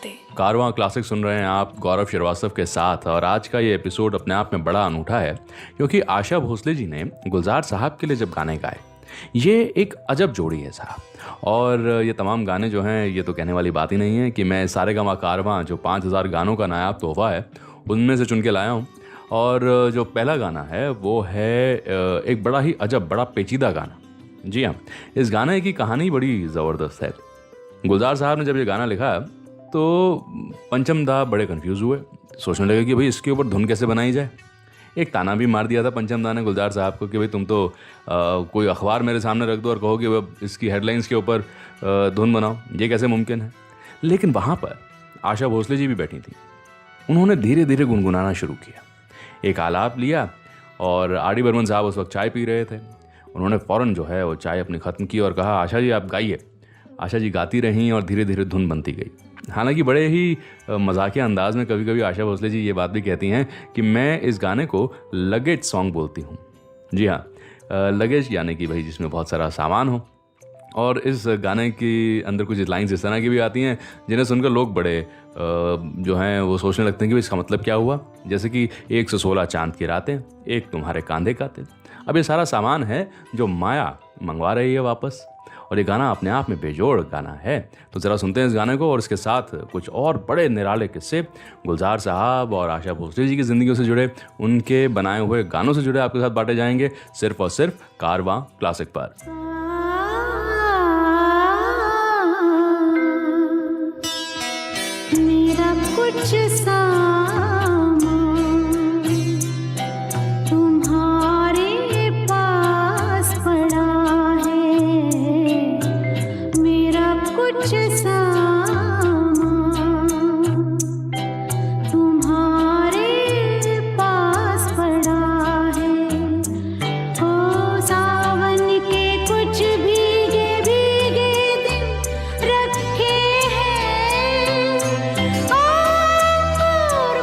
कारवां classic सुन रहे हैं आप गौरव श्रीवास्तव के साथ। और आज का ये एपिसोड अपने आप में बड़ा अनूठा है क्योंकि आशा भोसले जी ने गुलजार साहब के लिए जब गाने गाए, ये एक अजब जोड़ी है साहब। और ये तमाम गाने जो हैं, ये तो कहने वाली बात ही नहीं है कि मैं सारेगामा कारवां जो 5000 गानों का नायाब तोहफा है उनमें से चुन के लाया हूँ। और जो पहला गाना है वो है एक बड़ा ही अजब, बड़ा पेचीदा गाना। जी हाँ, इस गाने की कहानी बड़ी ज़बरदस्त है। गुलजार साहब ने जब ये गाना लिखा तो पंचम दा बड़े कंफ्यूज हुए, सोचने लगे कि भाई इसके ऊपर धुन कैसे बनाई जाए। एक ताना भी मार दिया था पंचम दा ने गुलजार साहब को कि भाई तुम तो कोई अखबार मेरे सामने रख दो और कहो कि वह इसकी हेडलाइंस के ऊपर धुन बनाओ, ये कैसे मुमकिन है। लेकिन वहाँ पर आशा भोसले जी भी बैठी थी। उन्होंने धीरे धीरे गुनगुनाना शुरू किया, एक आलाप लिया और आर.डी. बर्मन साहब उस वक्त चाय पी रहे थे। उन्होंने फ़ौरन जो है वो चाय अपनी ख़त्म की और कहा, आशा जी आप गाइए। आशा जी गाती रहीं और धीरे धीरे धुन बनती गई। हालांकि बड़े ही मजाकिया अंदाज में कभी कभी आशा भोसले जी ये बात भी कहती हैं कि मैं इस गाने को लगेज सॉन्ग बोलती हूँ। जी हाँ, लगेज यानी कि भाई जिसमें बहुत सारा सामान हो। और इस गाने के अंदर कुछ लाइन्स इस तरह की भी आती हैं जिन्हें सुनकर लोग बड़े जो हैं वो सोचने लगते हैं कि इसका मतलब क्या हुआ। जैसे कि 116 चांद की रातें, एक तुम्हारे कांधे का तिल। अब ये सारा सामान है जो माया मंगवा रही है वापस। और ये गाना अपने आप में बेजोड़ गाना है। तो ज़रा सुनते हैं इस गाने को और इसके साथ कुछ और बड़े निराले किस्से गुलजार साहब और आशा भोसले जी की ज़िंदगी से जुड़े, उनके बनाए हुए गानों से जुड़े आपके साथ बांटे जाएंगे सिर्फ और सिर्फ कारवां क्लासिक पर। मेरा कुछ तुम्हारे पास पड़ा है, मेरा कुछ तुम्हारे पास पड़ा है। ओ सावन के कुछ भीगे भीगे दिन रखे हैं, और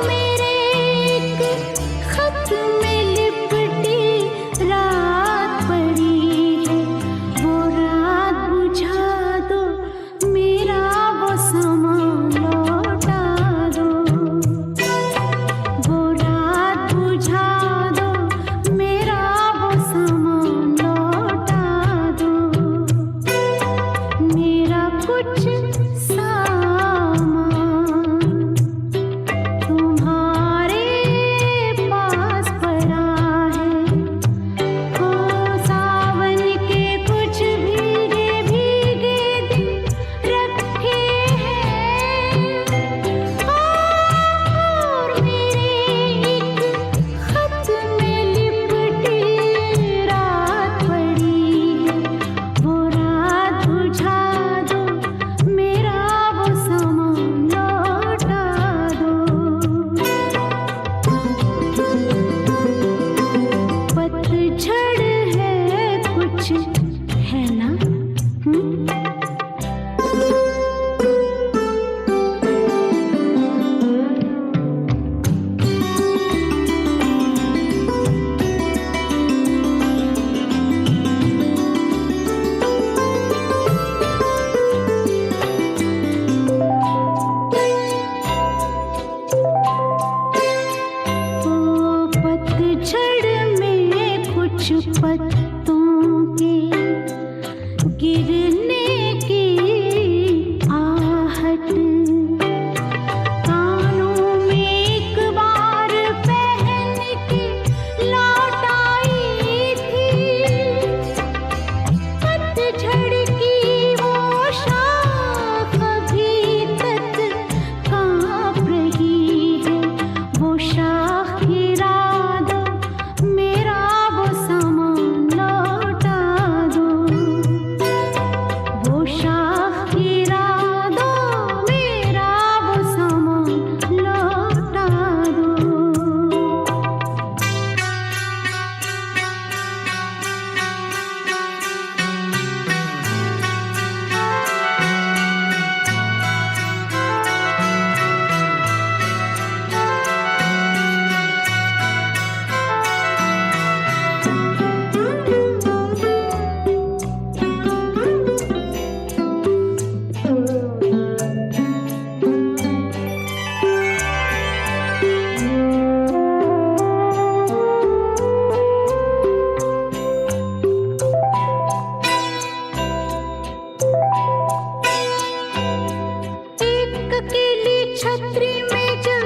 छतरी में जब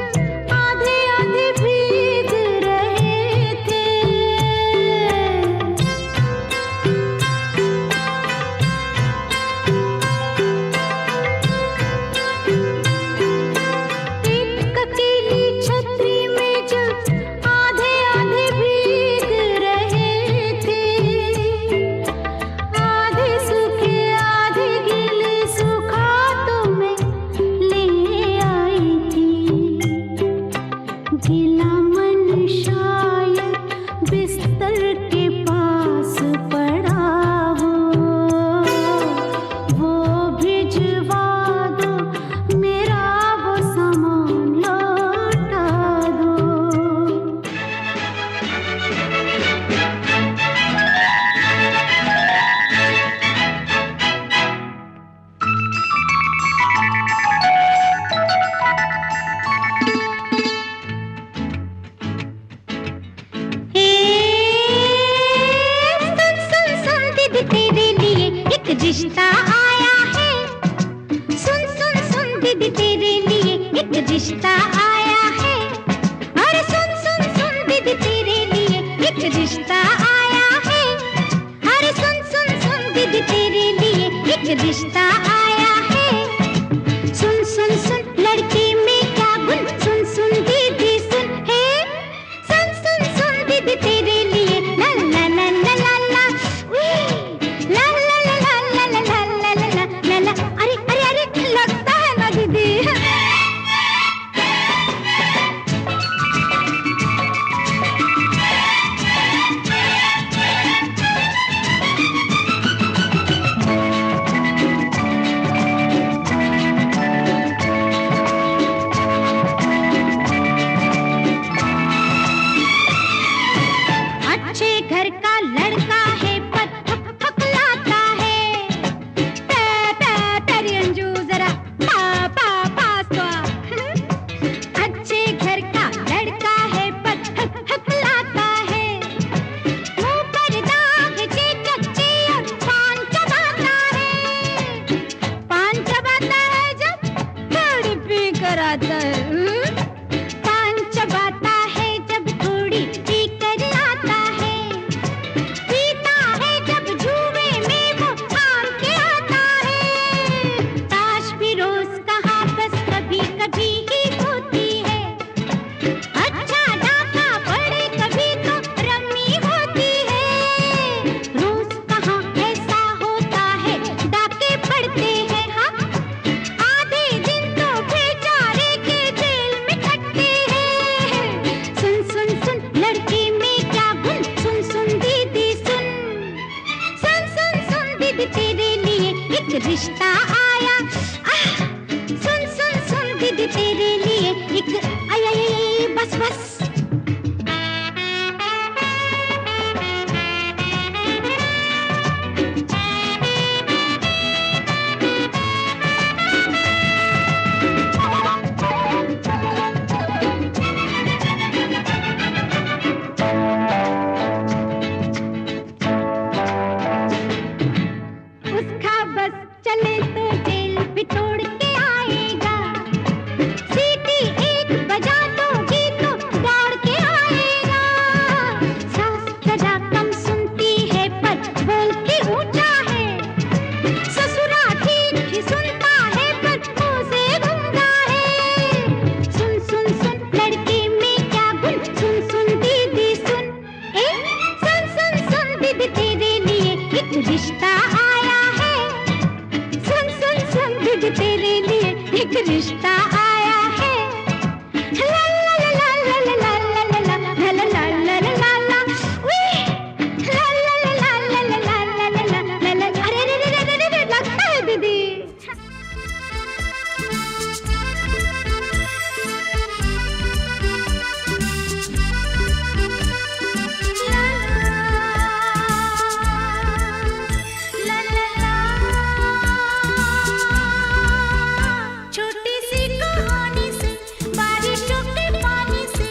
आधे आधे भीग रहे थे, एक अकेली छतरी में जब आधे आधे भीग रहे थे, आधे सूखे आधे गीले, सूखा तो मैं ले आई थी। गीला मन शायद बिस्तर के पास पड़ा हो, वो भिजवा दो, मेरा वो सामान लौटा दो। सुन दीदी तेरे लिए एक रिश्ता आया है। सुन दीदी तेरे लिए एक रिश्ता आया है। अरे सुन दीदी तेरे लिए एक रिश्ता आया है। अरे सुन दीदी तेरे लिए एक रिश्ता आया है। सुन लड़के में क्या गुण, सुन दीदी सुन है। सुन दीदी तेरे लिए ला ला ला ला ला ला, उई, ला ला ला ला ला ला ला ला ला ला ला। अरे लगता है ना दीदी। अच्छे घर का लड़का है पर हकलाता है। तेरी अंजू जरा पास तो आ। अच्छे घर का लड़का है पर हकलाता है। मुंह पर दाग चेचक और पान चबाता है। पान चबाता है जब थोड़ी पी कर आता है। पान चबाता है जब थोड़ी पी कर आता है। पीता है जब जुए में वो थाम के आता है। ताश भी रोज कहाँ बस कभी कभी ही होती है। अच्छा डाका पड़े कभी तो रम्मी होती है। रोज कहाँ ऐसा होता है, डाके पड़ते हैं। हाँ, आधे दिन तो बेचारे के जेल में कटते हैं। सुन लड़के में क्या गुण, सुन दीदी सुन। सुन दीदी तेरे लिए एक रिश्ता आया। सुन दीदी तेरे लिए एक आई बस। उसका बस चले तो जेल भी तोड़ के आएगा। सीटी एक बजा दोगी तो दौड़ के आएगा। सास सजा कम सुनती है पर बोल के ऊंचा है। ससुरा ठीक ही सुनता है पर मुंह से गूंगा है। सुन लड़के में क्या गुण, सुन दीदी सुन। सुन दीदी तेरे लिए एक रिश्ता आया है। सुन दीदी तेरे लिए एक रिश्ता आया है। ला ला ला ला ला ला ला ला ला ला ला ला ला ला ला, उई, ला ला ला ला ला ला ला ला ला ला ला। अरे लगता है दीदी। छोटी सी कहानी से, बारिशों के पानी से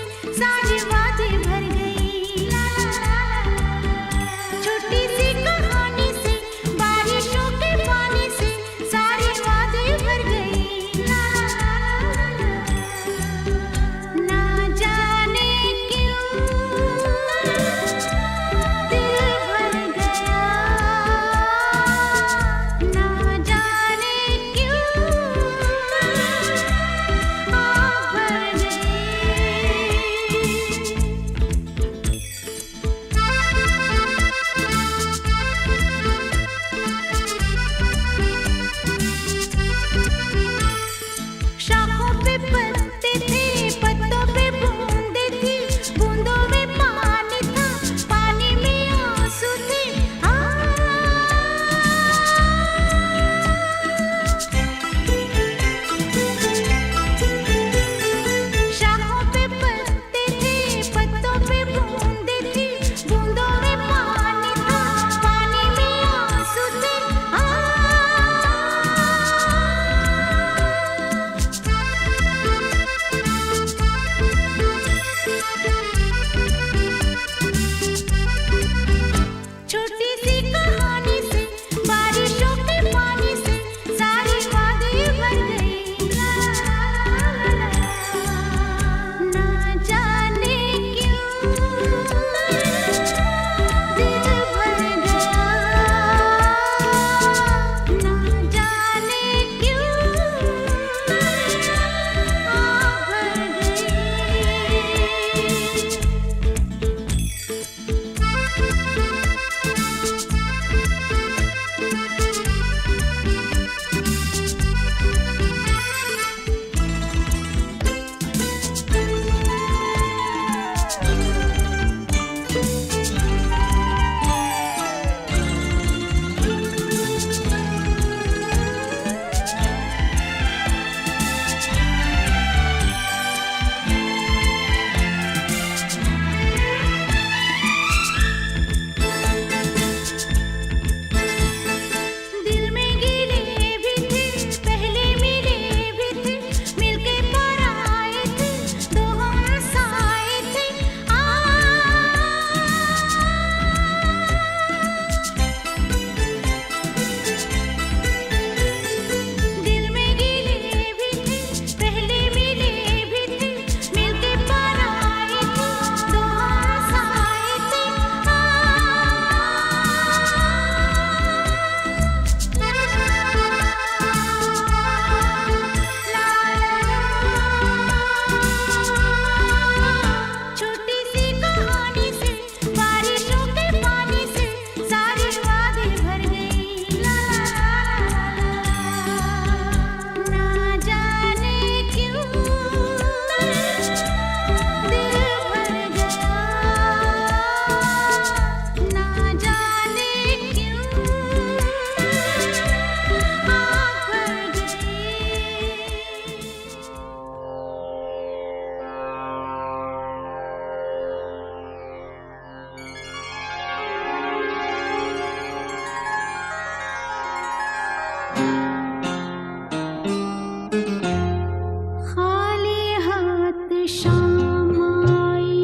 शाम आई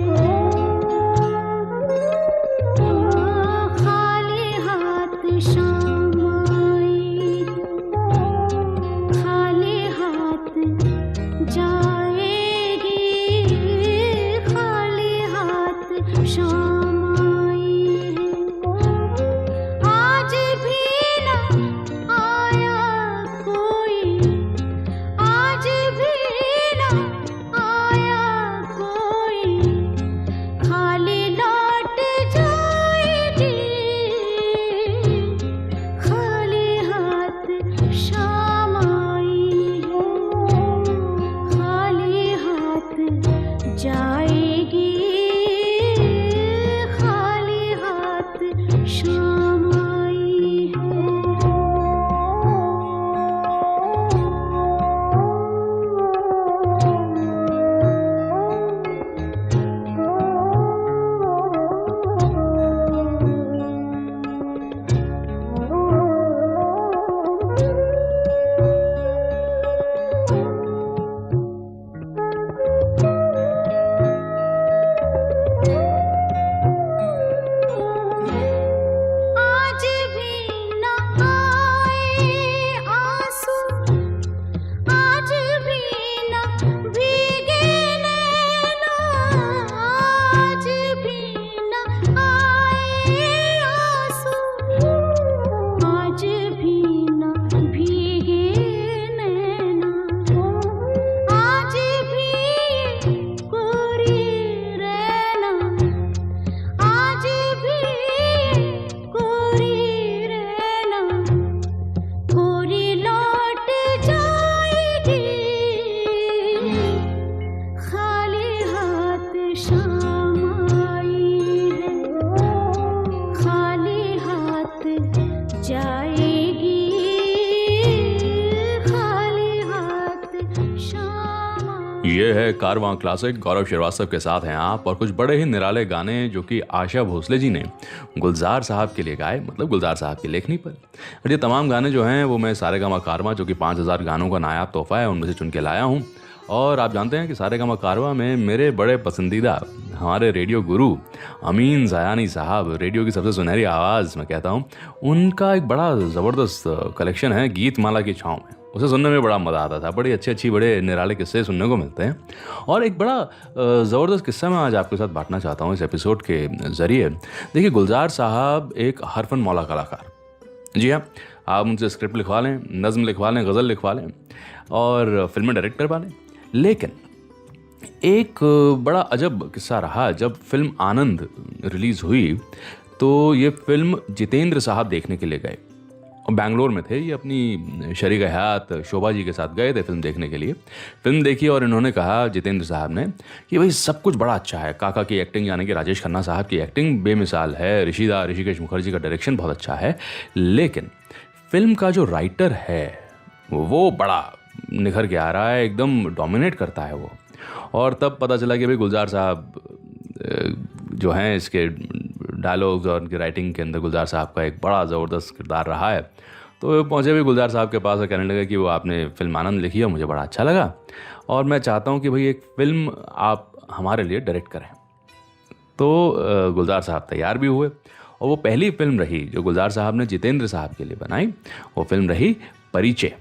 है, खाली हाथ शाम आई है, खाली हाथ जाएगी, खाली हाथ शाम आई है। आज भी ना आया कोई, आज भी ना आया कोई, खाली लौट जाएगी, खाली हाथ शाम आई है, खाली हाथ जाएगी, खाली हाथ शाम आई है। आज भी न आए आंसू, आज भी न भीगे नैना, आज भी न आए आंसू, आज भी न भीगे नैना, आज भी कोरी रहना, आज भी कोरी रहना, कोरी लौट जाएगी, खाली हाथ शाम आई है, खाली हाथ जाएगी, खाली हाथ शाम आई। ये है कारवां क्लासिक, गौरव श्रीवास्तव के साथ हैं आप, और कुछ बड़े ही निराले गाने जो कि आशा भोसले जी ने गुलजार साहब के लिए गाए, मतलब गुलजार साहब की लेखनी पर। और ये तमाम गाने जो हैं वो मैं सारेगामा कारवां, जो कि 5000 गानों का नायाब तोहफा है, उनमें से चुन के लाया हूँ। और आप जानते हैं कि सारेगामा कारवां में मेरे बड़े पसंदीदा हमारे रेडियो गुरु अमीन ज़यानी साहब, रेडियो की सबसे सुनहरी आवाज़ मैं कहता हूँ, उनका एक बड़ा ज़बरदस्त कलेक्शन है गीत माला की छाँव में। उसे सुनने में बड़ा मज़ा आता था, बड़े अच्छे बड़े निराले किस्से सुनने को मिलते हैं। और एक बड़ा ज़बरदस्त किस्सा मैं आज आपके साथ बांटना चाहता हूँ इस एपिसोड के ज़रिए। देखिए, गुलजार साहब एक हरफन मौला कलाकार, जी हाँ, आप उनसे स्क्रिप्ट लिखवा लें, नज़्म लिखवा लें, गज़ल लिखवा लें और फिल्में डायरेक्ट करवा लें। लेकिन एक बड़ा अजब किस्सा रहा, जब फिल्म आनंद रिलीज़ हुई तो ये फिल्म जितेंद्र साहब देखने के लिए गए। बैंगलोर में थे ये, अपनी शरीक हयात शोभा जी के साथ गए थे फिल्म देखने के लिए। फिल्म देखी और इन्होंने कहा, जितेंद्र साहब ने, कि भाई सब कुछ बड़ा अच्छा है, काका की एक्टिंग यानी कि राजेश खन्ना साहब की एक्टिंग बेमिसाल है, ऋषिकेश मुखर्जी का डायरेक्शन बहुत अच्छा है, लेकिन फिल्म का जो राइटर है वो बड़ा निखर के आ रहा है, एकदम डोमिनेट करता है वो। और तब पता चला कि भाई गुलजार साहब जो हैं, इसके डायलॉग्स और उनकी राइटिंग के अंदर गुलजार साहब का एक बड़ा ज़बरदस्त किरदार रहा है। तो पहुँचे भी गुलजार साहब के पास और कहने लगे कि वो आपने फिल्म आनंद लिखी है, मुझे बड़ा अच्छा लगा और मैं चाहता हूँ कि भाई एक फ़िल्म आप हमारे लिए डायरेक्ट करें। तो गुलजार साहब तैयार भी हुए और वो पहली फिल्म रही जो गुलजार साहब ने जितेंद्र साहब के लिए बनाई, वो फिल्म रही परिचय।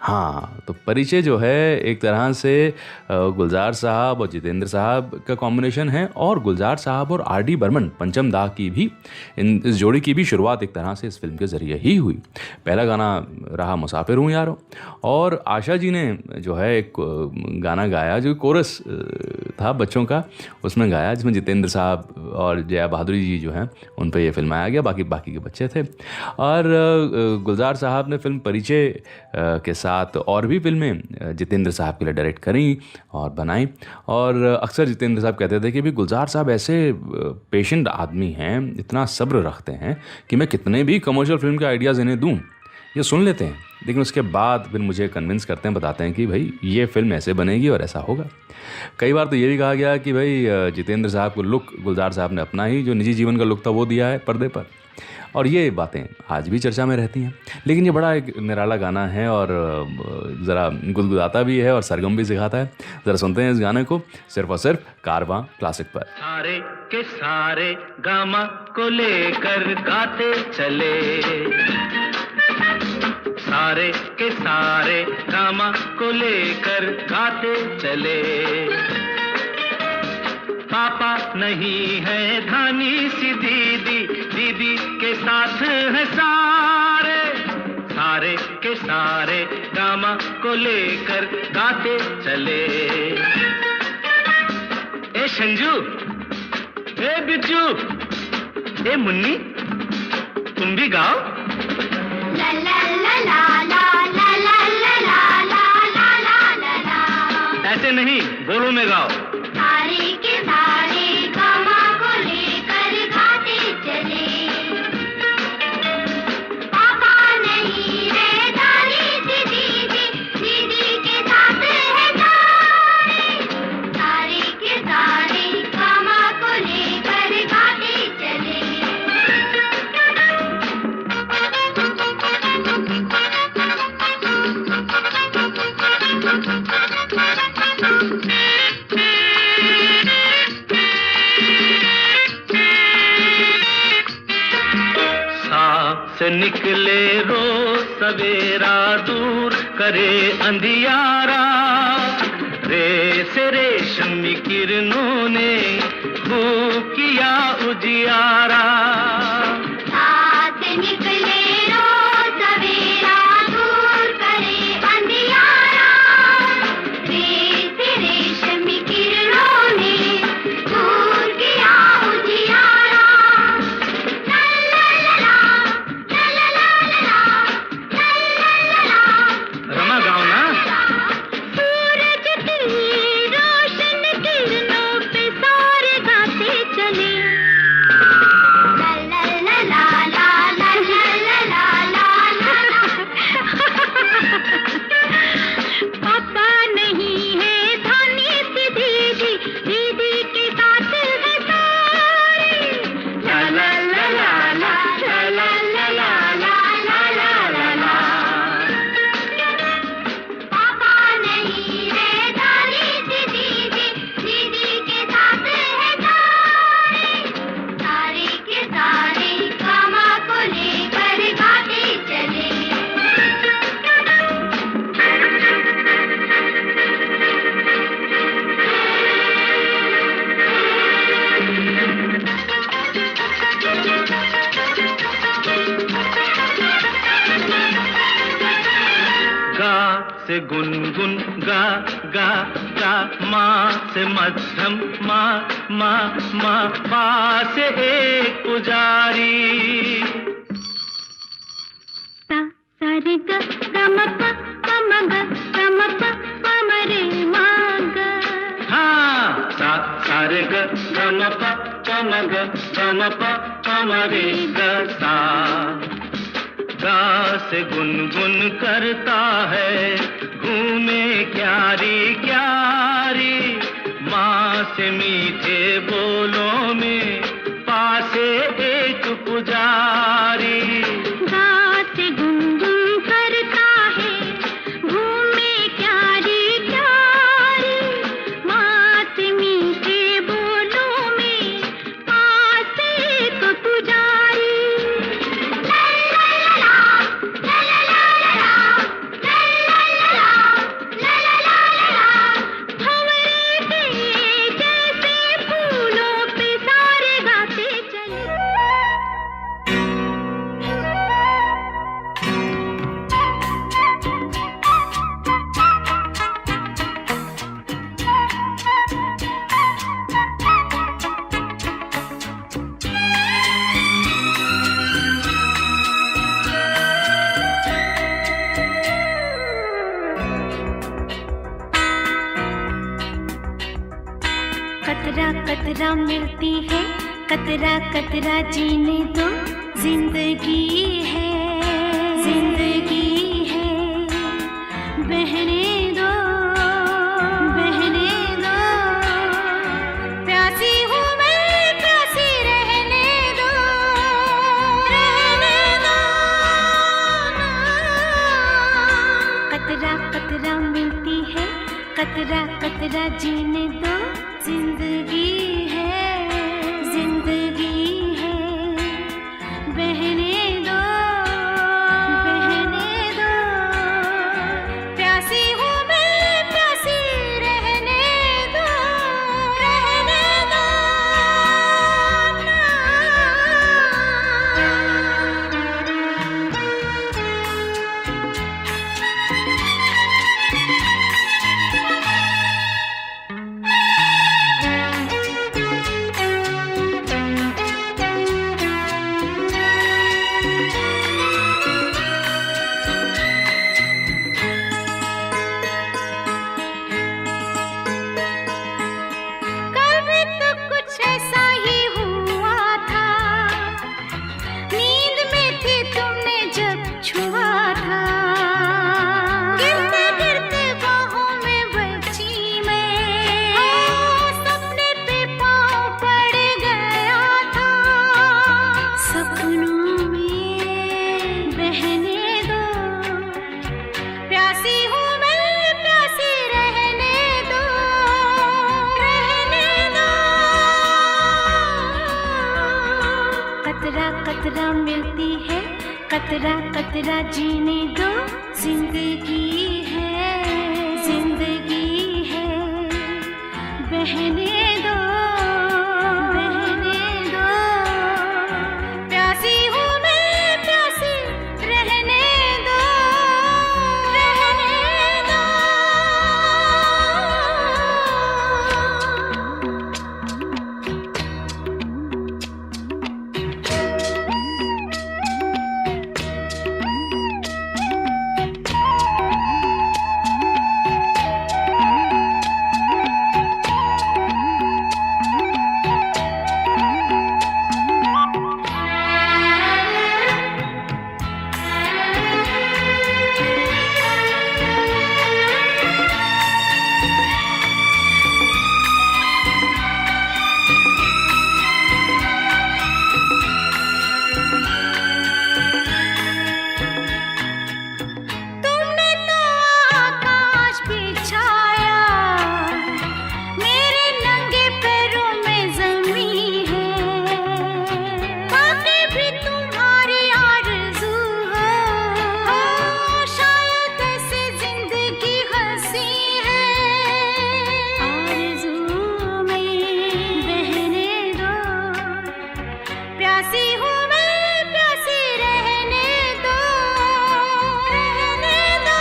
हाँ, तो परिचय जो है एक तरह से गुलजार साहब और जितेंद्र साहब का कॉम्बिनेशन है, और गुलजार साहब और आर डी बर्मन पंचम दा की भी, इस जोड़ी की भी शुरुआत एक तरह से इस फिल्म के ज़रिए ही हुई। पहला गाना रहा मुसाफिर हूँ यारो, और आशा जी ने जो है एक गाना गाया जो कोरस था बच्चों का, उसमें गाया, जिसमें जितेंद्र साहब और जया बहादुरी जी जो हैं उन पर यह फिल्माया गया, बाकी के बच्चे थे। और गुलजार साहब ने फिल्म परिचय के साथ और भी फिल्में जितेंद्र साहब के लिए डायरेक्ट करी और बनाई। और अक्सर जितेंद्र साहब कहते थे कि भी गुलजार साहब ऐसे पेशेंट आदमी हैं, इतना सब्र रखते हैं कि मैं कितने भी कमर्शियल फिल्म के आइडियाज़ इन्हें दूं, ये सुन लेते हैं, लेकिन उसके बाद फिर मुझे कन्विंस करते हैं, बताते हैं कि भाई ये फिल्म ऐसे बनेगी और ऐसा होगा। कई बार तो ये भी कहा गया कि भाई जितेंद्र साहब को लुक गुलजार साहब ने अपना ही जो निजी जीवन का लुक था वो दिया है पर्दे पर, और ये बातें आज भी चर्चा में रहती हैं। लेकिन ये बड़ा एक निराला गाना है और ज़रा गुदगुदाता भी है और सरगम भी सिखाता है। ज़रा सुनते हैं इस गाने को सिर्फ और सिर्फ कारवां क्लासिक पर। सारे के सारे गामा को लेकर गाते चले, सारे के सारे गामा को लेकर गाते चले। पापा नहीं है धानी सी दीदी, दीदी के साथ है सारे, सारे के सारे गामा को लेकर गाते चले। ए संजू, ए बिट्टू, ए मुन्नी, तुम भी गाओ। ला ला ला ला ला ला ला ला ला ला ला ला। ऐसे नहीं, बोलो में गाओ। सारे के सारे गामा को लेकर गाते चले, पापा नहीं है दानी सी दीदी, दीदी के साथ है सारे, सारे के सारे गामा को लेकर गाते चले। से निकले रोज सवेरा, दूर करे अंधियारा, रे से रेशमी किरणों ने खूब किया उजियारा। साथ निकले रोज सवेरा, दूर करे अंधियारा, रे से रेशमी किरणों ने खूब किया उजियारा। रमा गाओ ना। सूरज की रोशन किरणों पे सारे गाते चले, ला ला ला ला ला ला ला ला ला। पापा नहीं है धानी सी दीदी, दीदी के साथ है सारे, ला ला ला ला ला ला ला ला ला ला ला। पापा नहीं है दानी सी दीदी, दीदी के साथ है सारे, सारे के सारे गामा को लेकर गाते चले। गा से गुनगुन गा गा गा, माँ से मध्यम माँ माँ माँ, पा से एक पुजारी। सा सा रे ग ग म प प म ग ग म प प म रे म ग। हाँ, सा सा रे ग ग म प प म ग ग म प प म रे ग सा। गा से गुनगुन करता है घूमे क्यारी क्यारी, माँ से मीठे बोलों में पासे एक पुजारी। गाते गुनगुन करता है घूमे क्यारी क्यारी, मात मीठे बोलों में पास एक पुजारी। ला ला ला ला ला ला ला ला ला ला। भंवरे के जैसे फूलों पे सारे गाते चले। कतरा कतरा मिलती है, कतरा कतरा जीने दो, जिंदगी है, जिंदगी है। बहने दो, बहने दो, प्यासी हूँ मैं, प्यासी रहने दो, रहने कतरा कतरा जीने दो, जिंदगी है, जिंदगी है, बहने दो, बहने दो, प्यासी हूँ मैं, प्यासी रहने दो, रहने दो कभी तो कुछ ऐसा ही हुआ था, नींद में थी तुमने जब छुआ था, गिरते गिरते बाहों में बची मैं, सपने पे पाँव पड़ गया था, सपनों में बहने दो, प्यासी हूँ मैं, प्यासी रहने दो, रहने दो। कतरा कतरा मिलती है, कतरा कतरा जीने दो, जिंदगी है, जिंदगी है, बहने दो, बहने दो, प्यासी हूँ मैं, प्यासी रहने दो, रहने दो। तुमने तो आकाश बिछाया, मेरे नंगे पैरों में ज़मीं है, बातें भी तुम्हारी आरज़ू हो, शायद ऐसे ज़िंदगी हंसी है, आरज़ू में बहने दो, प्यासी हूँ मैं, प्यासी रहने दो, रहने दो।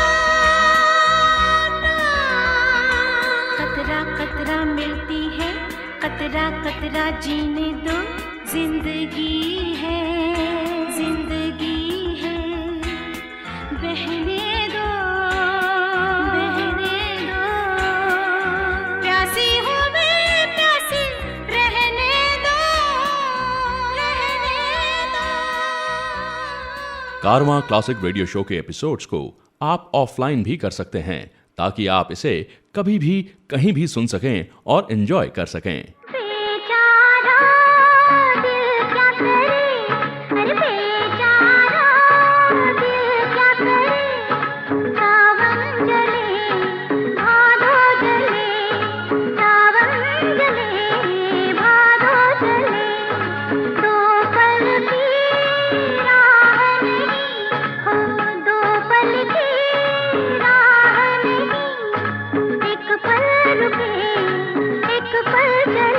कतरा कतरा मिलती है, कतरा कतरा जीने दो, जिंदगी है, जिंदगी है, बहने दो, बहने दो, प्यासी हूँ मैं, प्यासी रहने दो, रहने दो। कारवां क्लासिक रेडियो शो के एपिसोड्स को आप ऑफलाइन भी कर सकते हैं, ताकि आप इसे कभी भी कहीं भी सुन सकें और एंजॉय कर सकें। बेचारा दिल क्या करे, अरे बेचारा दिल क्या करे, सावन जले, भादो जले, सावन जले, भादो जले, दो पल की राह नहीं, हो दो पल की राह नहीं, एक पल रुके, एक पल चले।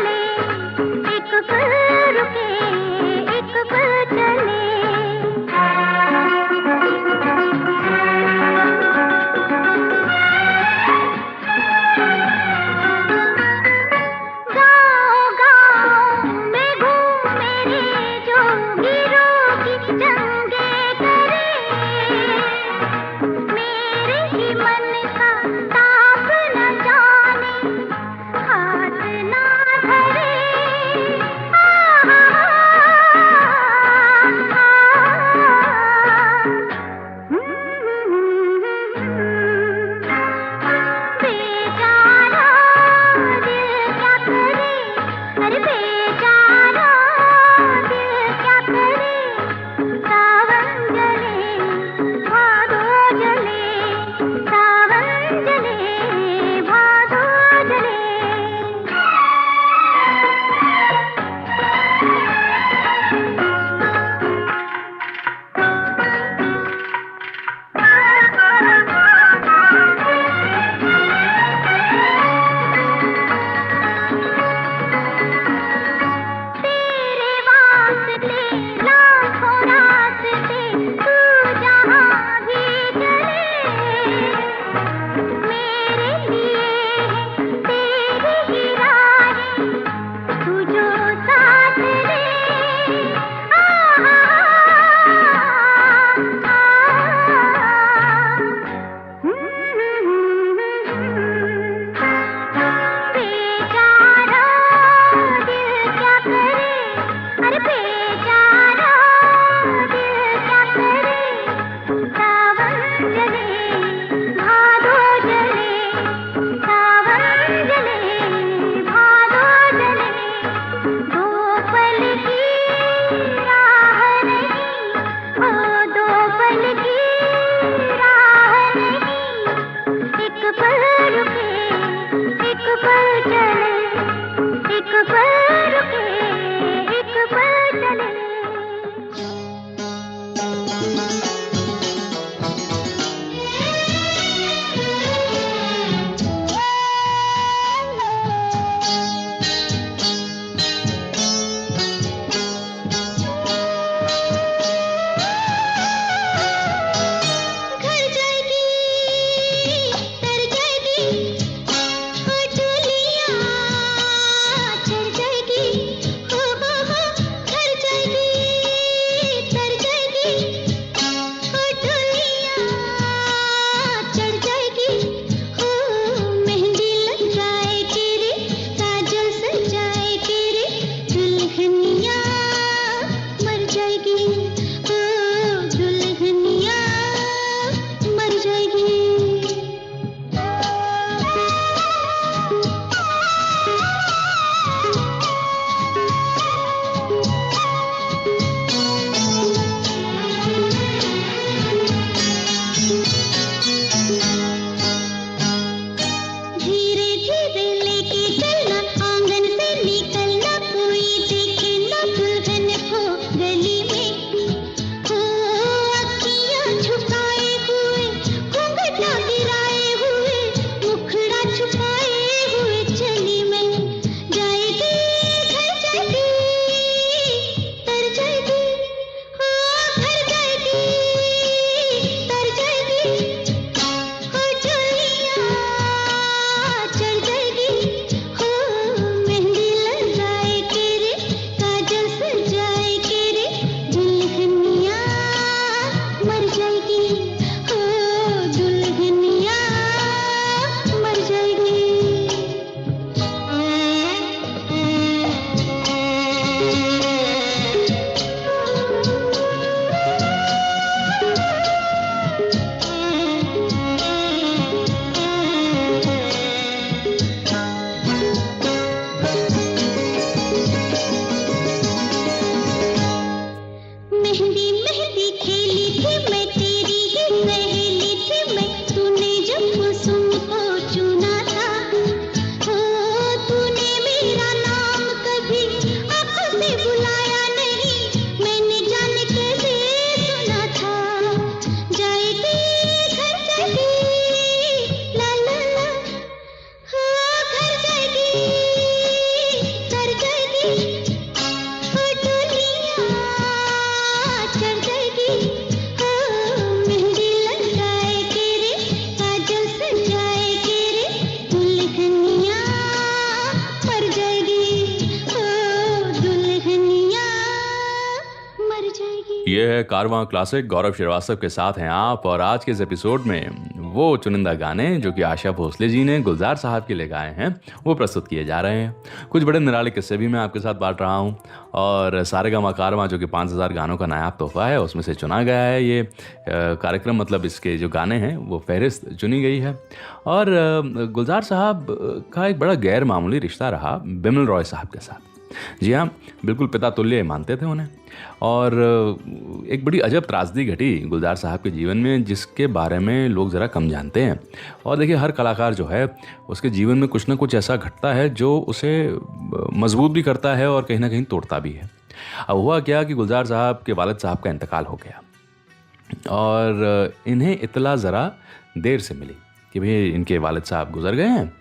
छुपाए हुए चली मैं, जाएगी घर जाएगी, तर जाएगी, हाँ घर जाएगी, तर जाएगी, हो चलिया चढ़ जाएगी, हो मेहंदी लगाए के रे, काजल सजाए के रे, दुल्हनिया मर जाएगी, हो दुल्हनिया मर जाएगी। मेहंदी मेहंदी खेली थी मैं, तेरी ही सहेली थी मैं, तूने जब कुसुम को चुना था, हो तूने मेरा नाम कभी आँखों से बुलाया नहीं, मैंने जाने कैसे सुना था, जाएगी घर जाएगी, ला ला ला, हाँ घर जाएगी, तर जाएगी, हो डोलिया चढ़ जाएगी, हो मेहंदी लगाए के रे, काजल सजाए के रे, दुल्हनिया मर जाएगी, हो दुल्हनिया मर जाएगी। ये है कारवां क्लासिक, गौरव श्रीवास्तव के साथ हैं आप। और आज के इस एपिसोड में वो चुनिंदा गाने जो कि आशा भोसले जी ने गुलजार साहब के लिए गाए हैं वो प्रस्तुत किए जा रहे हैं। कुछ बड़े निराले किस्से भी मैं आपके साथ बांट रहा हूँ, और सारेगामा कारवां जो कि 5000 गानों का नायाब तोहफा है उसमें से चुना गया है ये कार्यक्रम, मतलब इसके जो गाने हैं वो फहरिस्त चुनी गई है। और गुलजार साहब का एक बड़ा गैर मामूली रिश्ता रहा बिमल रॉय साहब के साथ। जी हाँ, बिल्कुल पिता तुल्य मानते थे उन्हें। और एक बड़ी अजब त्रासदी घटी गुलजार साहब के जीवन में जिसके बारे में लोग ज़रा कम जानते हैं। और देखिए, हर कलाकार जो है उसके जीवन में कुछ ना कुछ ऐसा घटता है जो उसे मजबूत भी करता है और कहीं ना कहीं तोड़ता भी है। अब हुआ क्या कि गुलजार साहब के वालिद साहब का इंतकाल हो गया, और इन्हें इत्तला ज़रा देर से मिली कि भाई इनके वालिद साहब गुजर गए हैं।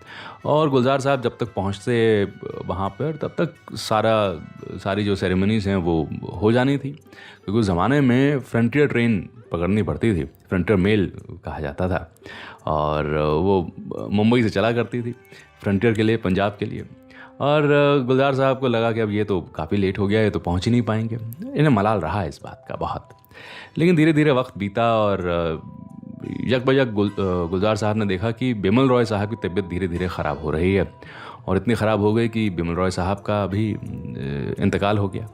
और गुलजार साहब जब तक पहुंचते वहाँ पर तब तक सारी जो सेरेमनीज़ हैं वो हो जानी थी, क्योंकि उस ज़माने में फ्रंटियर ट्रेन पकड़नी पड़ती थी, फ्रंटियर मेल कहा जाता था, और वो मुंबई से चला करती थी फ्रंटियर के लिए, पंजाब के लिए। और गुलजार साहब को लगा कि अब ये तो काफ़ी लेट हो गया, ये तो पहुँच ही नहीं पाएंगे। इन्हें मलाल रहा इस बात का बहुत, लेकिन धीरे धीरे वक्त बीता और यक बयक गुलजार साहब ने देखा कि बिमल रॉय साहब की तबीयत धीरे धीरे ख़राब हो रही है, और इतनी ख़राब हो गई कि बिमल रॉय साहब का भी इंतकाल हो गया।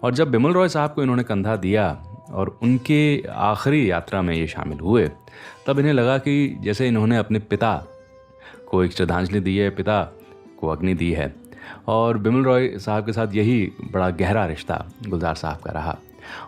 और जब बिमल रॉय साहब को इन्होंने कंधा दिया और उनके आखिरी यात्रा में ये शामिल हुए, तब इन्हें लगा कि जैसे इन्होंने अपने पिता को एक श्रद्धांजलि दी है, पिता को अग्नि दी है। और बिमल रॉय साहब के साथ यही बड़ा गहरा रिश्ता गुलजार साहब का रहा।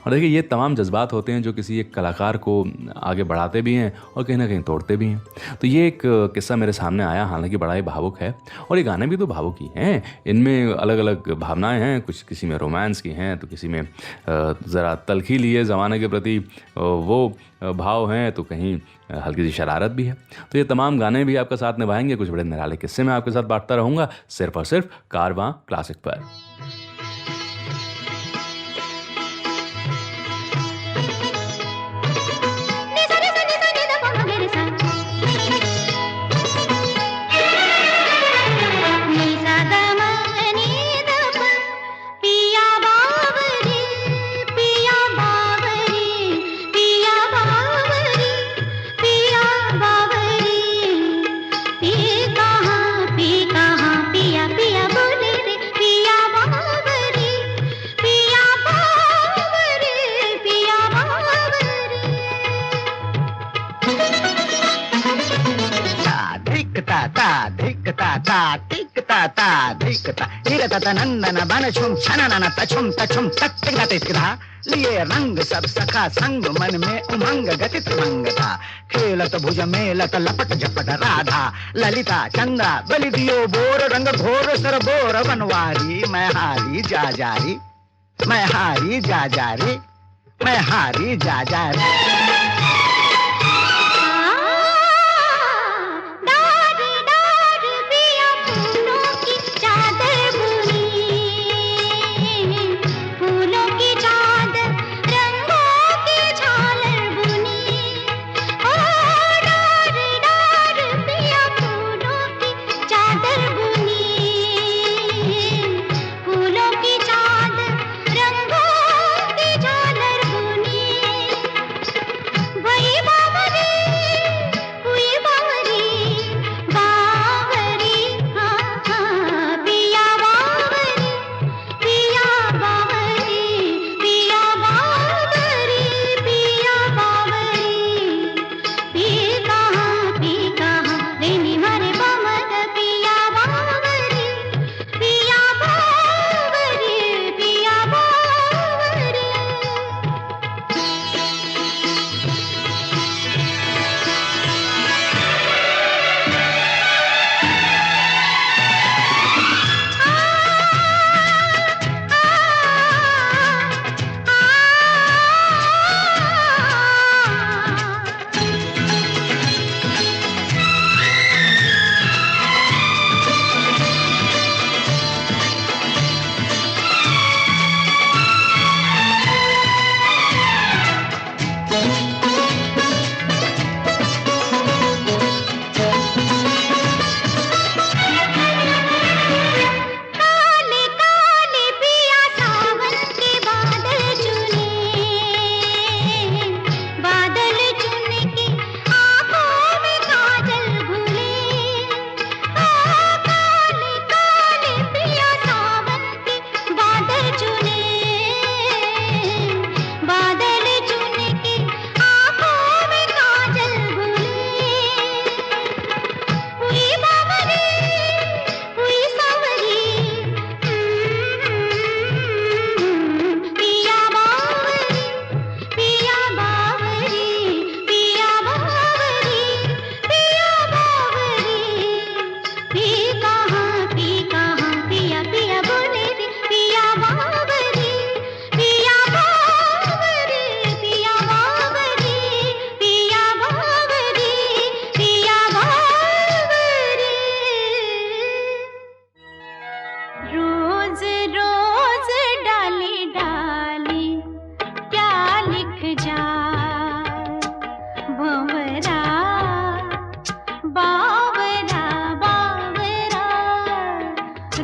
और देखिए, ये तमाम जज्बात होते हैं जो किसी एक कलाकार को आगे बढ़ाते भी हैं और कहीं ना कहीं तोड़ते भी हैं। तो ये एक किस्सा मेरे सामने आया, हालांकि बड़ा ही भावुक है, और ये गाने भी तो भावुक ही हैं। इनमें अलग अलग भावनाएं हैं, कुछ किसी में रोमांस की हैं, तो किसी में ज़रा तलखी लिए ज़माने के प्रति वो भाव हैं, तो कहीं हल्की सी शरारत भी है। तो ये तमाम गाने भी आपका साथ निभाएंगे, कुछ बड़े निराले किस्से मैं आपके साथ बांटता रहूँगा, सिर्फ और सिर्फ कारवां क्लासिक पर। नंदन बन छुम छनन तछुम तछुम तत्तिगतिगधा लिए रंग सब सखा संग मन में उमंग गति तरंग था। खेलत भुज मेलत लपट झपट राधा ललिता चंद्रा बलि दियो बोर रंग घोर सर बोर बनवारी मैं हारी जा जारी, मैं हारी जा जारी, मैं हारी जा जारी। चादर बुनी, फूलों की चादर, रंगों की झालर बुनी। वही बावरी, हुई बावरी, बावरी, हाँ हाँ, पिया बावरी, पिया बावरी, पिया बावरी, पिया बावरी। पी कहाँ रेनी मारे बमग, पिया बावरी, पिया बावरी, पिया बावरी। काले काले पिया सावन के बादल चुने, बादल चुन के आँखों में काजल घुले। काले काले पिया सावन के बादल चुने, बादल चुन के आँखों में काजल घुले। हुई बावरी, हुई सावरी, पिया बावरी, पिया बावरी, पिया बावरी, पिया बावरी। पी कहाँ पिया पिया बोले रे, पिया बावरी, पिया बावरी, पिया बावरी, पिया बावरी, पिया बावरी। रोज रोज डाली डाली क्या लिख जाए, भंवरा बावरा बावरा।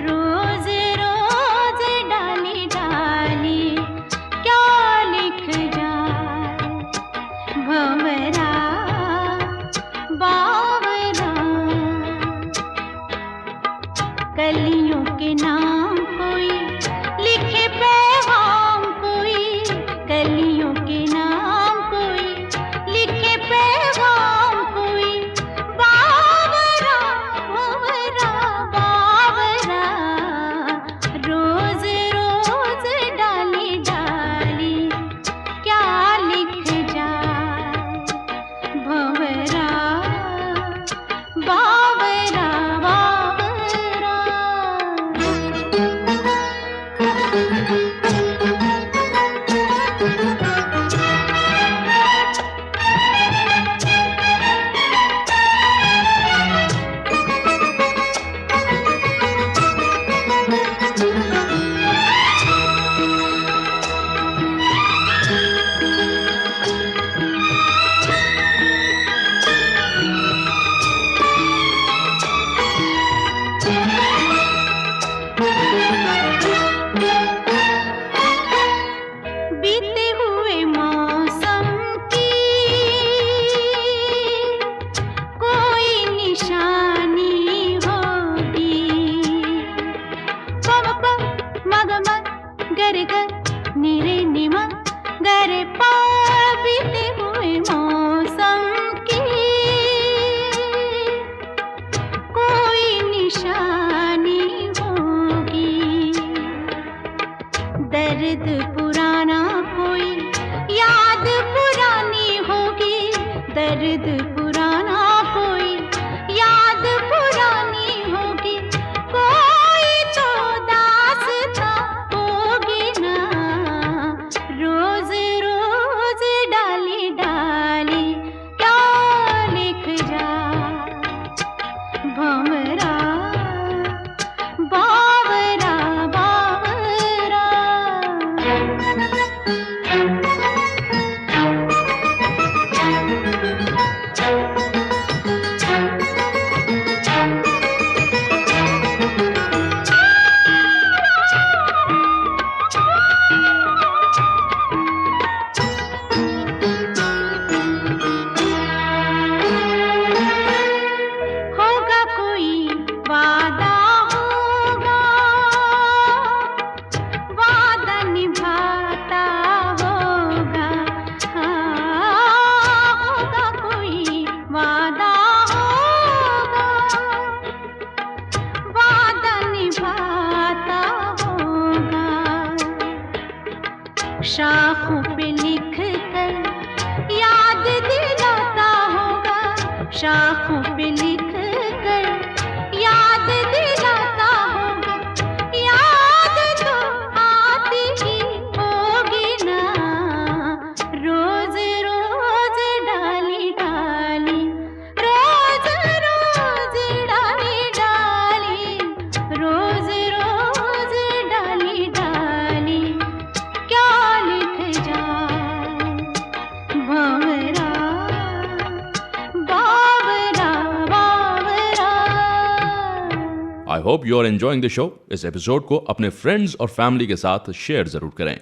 रोज रोज डाली डाली क्या लिख जाए, भंवरा बावरा। कलियों के नाम कोई लिखे पैगाम, कोई कलियों के नाम कोई लिखे पैगाम, कोई बावरा बावरा बावरा। रोज रोज डाली डाली क्या लिख जाए, भंवरा बावरा बावरा। शाखों पे लिख कर याद दिलाता होगा, शाखों पे लिख कर याद दिलाता होगा, याद तो आती ही होगी ना, रोज रोज डाली डाली, रोज रोज डाली डाली, रोज रोज डाली डाली, क्या लिख जाए बावरा बावरा बावरा। I hope you are enjoying the show. इस एपिसोड को अपने फ्रेंड्स और फैमिली के साथ शेयर जरूर करें।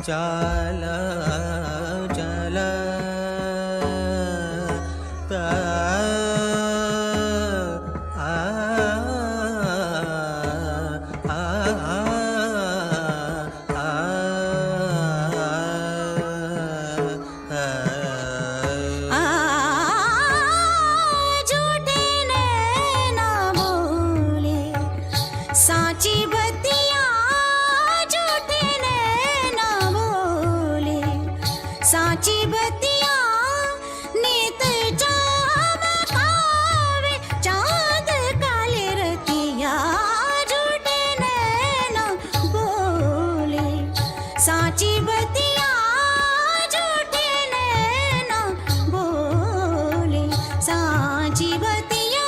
चला चला ता आ आ झूठे नैना बोले सांची बतिया, झूठे नैना बोले सांची बतिया, नीत जाम खावे चांद काले रतिया, झूठे नैना बोले सांची बतिया, झूठे नैना बोले सांची बतिया।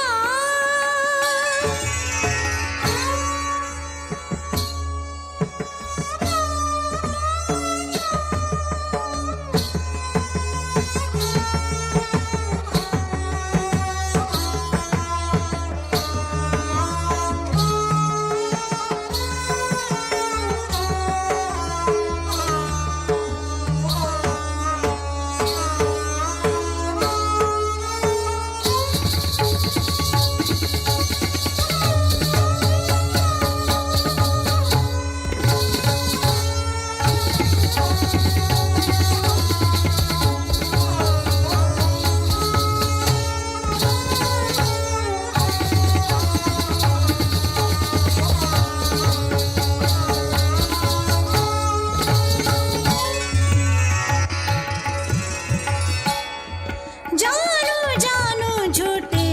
जानू जानू झूठे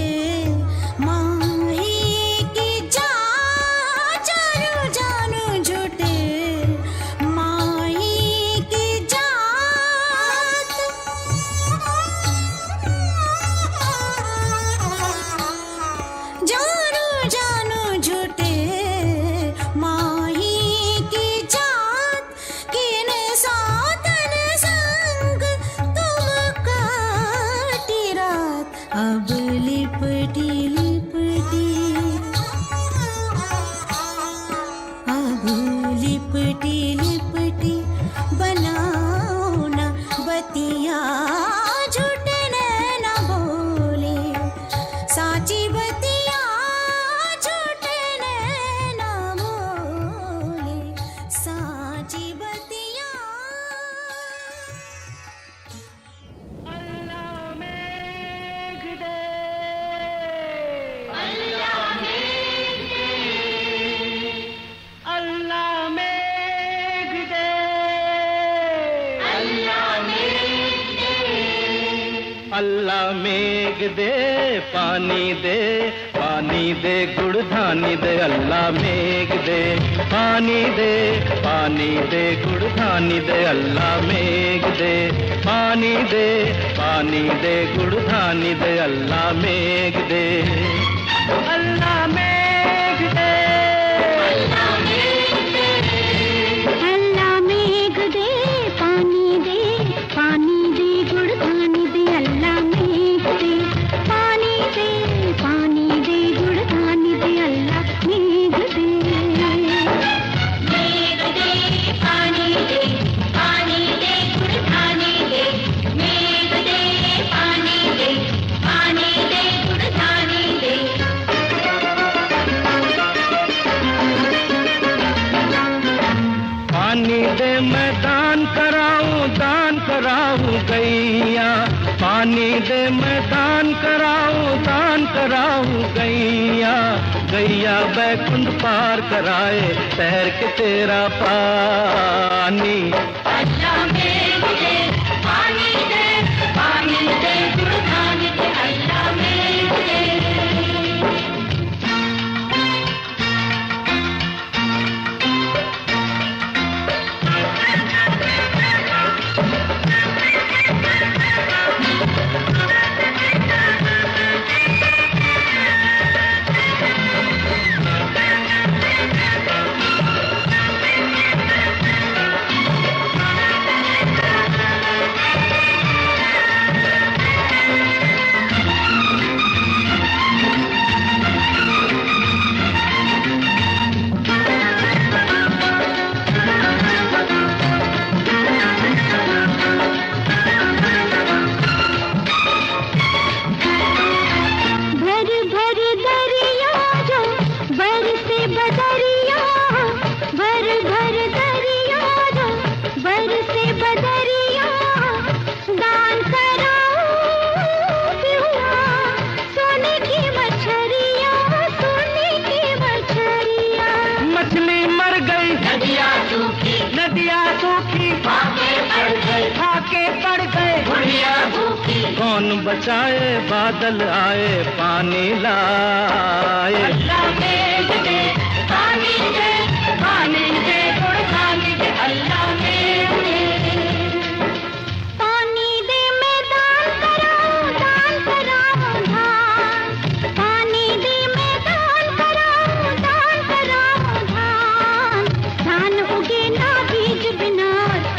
माही की जात, जानू जानू झूठे माही की जात, जानू जानू झूठे माही की जात, किन सातन संग तुम काटी रात, अब लिपटी लिपटी, अब लिपटी लिपटी बनाओ ना बतिया, झूठे नैना बोले सांची बतिया, झूठे नैना बोले सांची बतिया। अल्लाह मेघ दे पानी दे, पानी दे गुड़ धानी दे, अल्लाह मेघ दे पानी दे, पानी दे गुड़ धानी दे, अल्लाह मेघ दे पानी दे, पानी दे गुड़ धानी दे, अल्लाह मेघ दे, अल्लाह मेघ दे, अल्लाह मेघ दे पानी दे, पानी दे गुड़ धानी दे, पानी दे मैं दान कराऊं गैया, पानी दे मैं दान कराऊं गैया, गैया बैकुंठ पार कराए तैर के तेरा पानी। अल्लाह मेघ दे पानी दे गुणगान दे अल्लाह मेघ दे। कौन बचाए बादल आए पानी लाए। अल्लाह मेघ दे पानी दे गुणगान दे अल्लाह मेघ दे। पानी दे मैं दान कराऊं धान, पानी दे मैं दान कराऊं धान, धान उगे ना बीज बिना,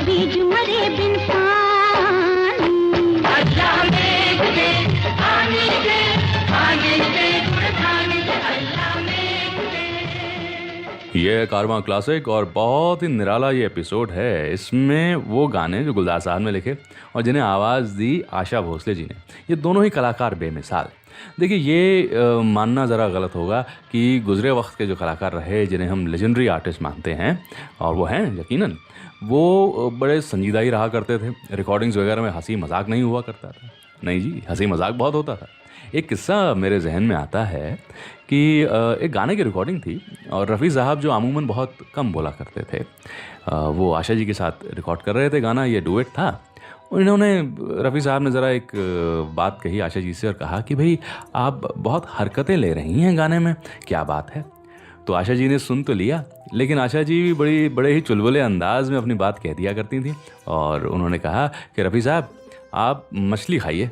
बीज मरे बिन पानी। अल्लाह मेघ दे पानी दे गुणगान दे अल्लाह मेघ दे। ये कारवां क्लासिक और बहुत ही निराला ये एपिसोड है। इसमें वो गाने जो गुलजार साहब ने लिखे और जिन्हें आवाज़ दी आशा भोसले जी ने, ये दोनों ही कलाकार बेमिसाल। देखिए ये मानना ज़रा गलत होगा कि गुज़रे वक्त के जो कलाकार रहे जिन्हें हम लेजेंडरी आर्टिस्ट मानते हैं, और वो हैं यकीनन, वो बड़े संजीदा ही रहा करते थे। रिकॉर्डिंग्स वगैरह में हंसी मजाक नहीं हुआ करता था। नहीं जी, हंसी मजाक बहुत होता था। एक किस्सा मेरे जहन में आता है कि एक गाने की रिकॉर्डिंग थी और रफ़ी साहब जो अमूमन बहुत कम बोला करते थे, वो आशा जी के साथ रिकॉर्ड कर रहे थे गाना, ये डुएट था। इन्होंने, रफ़ी साहब ने ज़रा एक बात कही आशा जी से और कहा कि भाई आप बहुत हरकतें ले रही हैं गाने में, क्या बात है। तो आशा जी ने सुन तो लिया, लेकिन आशा जी भी बड़े ही चुलबुले अंदाज में अपनी बात कह दिया करती थी और उन्होंने कहा कि रफ़ी साहब आप मछली खाइए।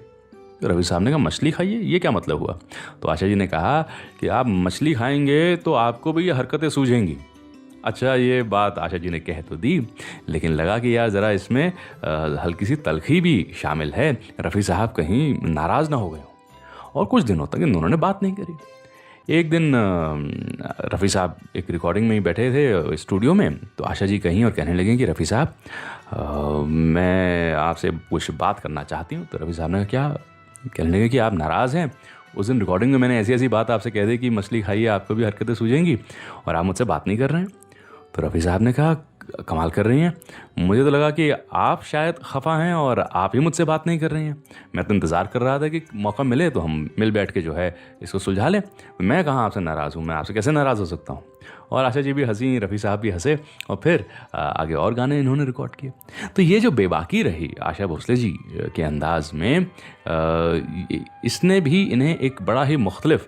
तो रफ़ी साहब ने कहा मछली खाइए, ये क्या मतलब हुआ। तो आशा जी ने कहा कि आप मछली खाएंगे तो आपको भी ये हरकतें सूझेंगी। अच्छा, ये बात आशा जी ने कह तो दी, लेकिन लगा कि यार ज़रा इसमें हल्की सी तलखी भी शामिल है, रफ़ी साहब कहीं नाराज़ ना हो गए हों। और कुछ दिनों तक इन दोनों ने बात नहीं करी। एक दिन रफ़ी साहब एक रिकॉर्डिंग में ही बैठे थे स्टूडियो में, तो आशा जी कहीं और कहने लगे कि रफ़ी साहब मैं आपसे कुछ बात करना चाहती हूँ। तो रफ़ी साहब ने क्या कहने लगे कि आप नाराज़ हैं, उस दिन रिकॉर्डिंग में मैंने ऐसी ऐसी बात आपसे कह दी कि मछली खाइए आपको भी हरकतें सूझेंगी और आप मुझसे बात नहीं कर रहे हैं। तो रफ़ी साहब ने कहा कमाल कर रही हैं, मुझे तो लगा कि आप शायद खफा हैं और आप ही मुझसे बात नहीं कर रही हैं। मैं तो इंतज़ार कर रहा था कि मौका मिले तो हम मिल बैठ के जो है इसको सुलझा लें। मैं कहाँ आपसे नाराज़ हूँ, मैं आपसे कैसे नाराज़ हो सकता हूँ। और आशा जी भी हंसी, रफ़ी साहब भी हंसे और फिर आगे और गाने इन्होंने रिकॉर्ड किए। तो ये जो बेबाकी रही आशा भोसले जी के अंदाज़ में, इसने भी इन्हें एक बड़ा ही मुख्तलिफ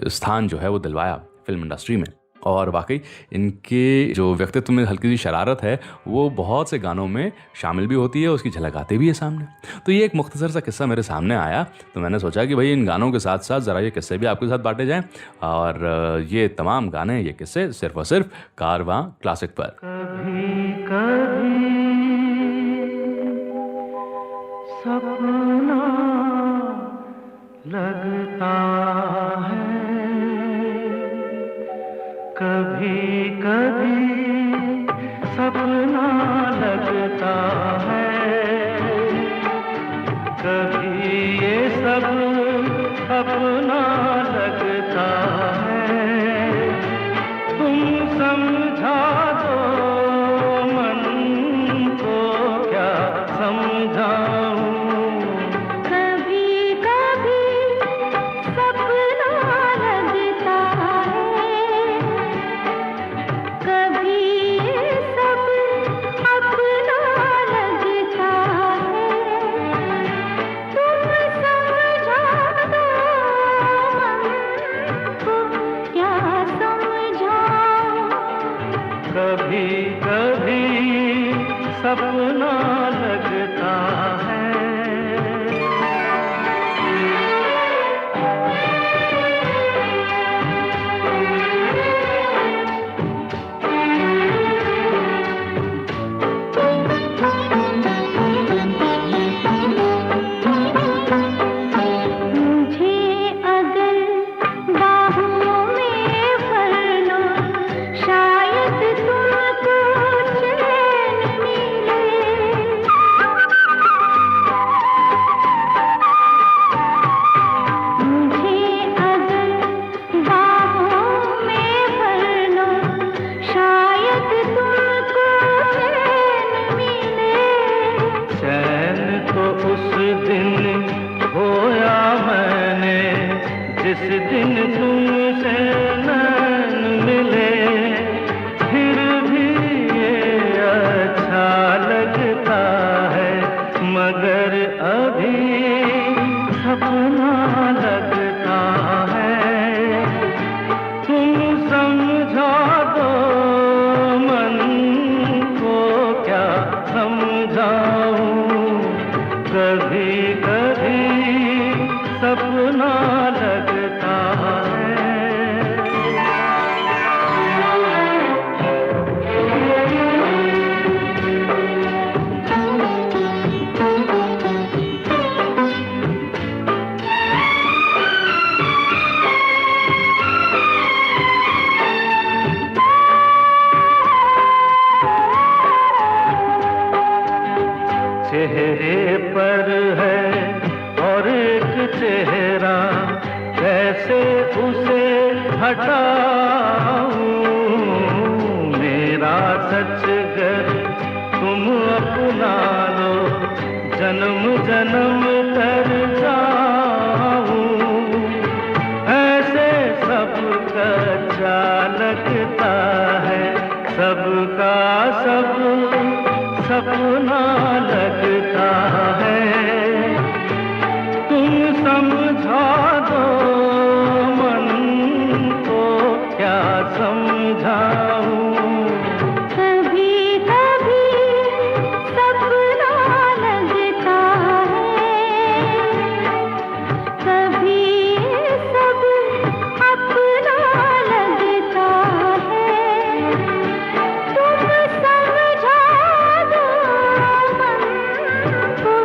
स्थान जो है वो दिलवाया फिल्म इंडस्ट्री में। और वाकई इनके जो व्यक्तित्व में हल्की सी शरारत है वो बहुत से गानों में शामिल भी होती है, उसकी झलक आती भी है सामने। तो ये एक मुख्तसर सा किस्सा मेरे सामने आया, तो मैंने सोचा कि भाई इन गानों के साथ साथ ज़रा ये किस्से भी आपके साथ बांटे जाएं। और ये तमाम गाने, ये किस्से सिर्फ और सिर्फ कारवां क्लासिक पर। कभी कभी सपना लगता है, कभी कभी सपना लगता है, कभी ये सब अपना लगता है। तुम समझा दो कभी कभी सपना लगता है। जिस दिन तुमसे नैन मिले, फिर भी ये अच्छा लगता है, मगर अभी सपना लगता है। तुम समझा दो मन को, क्या समझाऊं, कभी कभी सपना लगता है। चेहरे पर है और एक चेहरा, कैसे उसे हटाऊं, मेरा सच गर तुम अपना लो, जन्म जन्म तर जाऊं, ऐसे सबका अच्छा लगता है, सबका सब सपना लगता है। तुम समझा दो मन को, क्या समझाऊं, कभी कभी सपना लगता है, कभी सब अपना लगता है। तुम समझा दो मन को,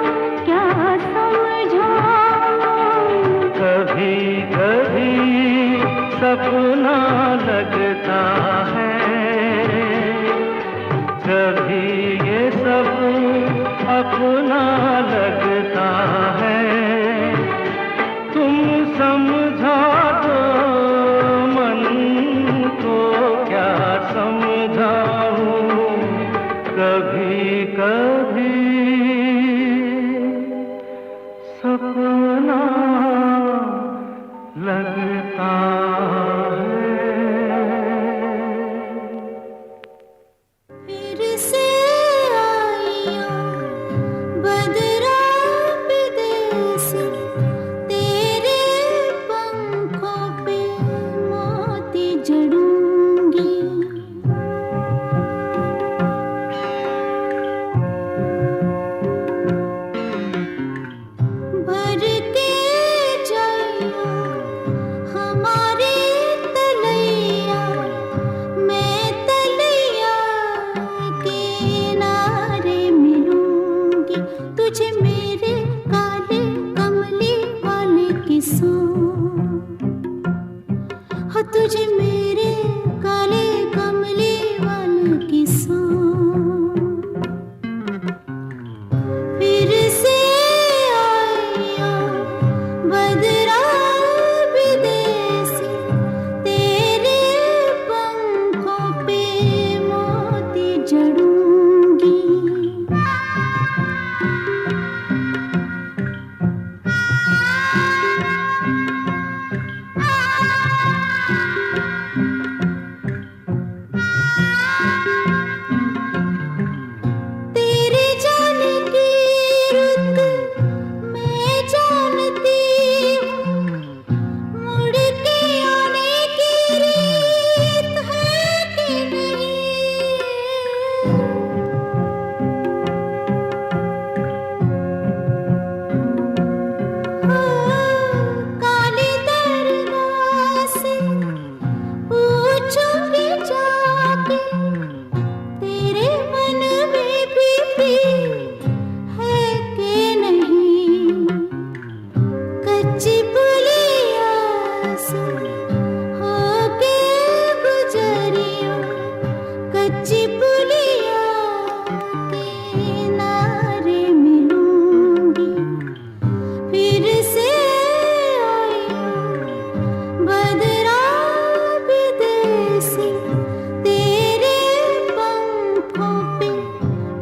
पंखों पे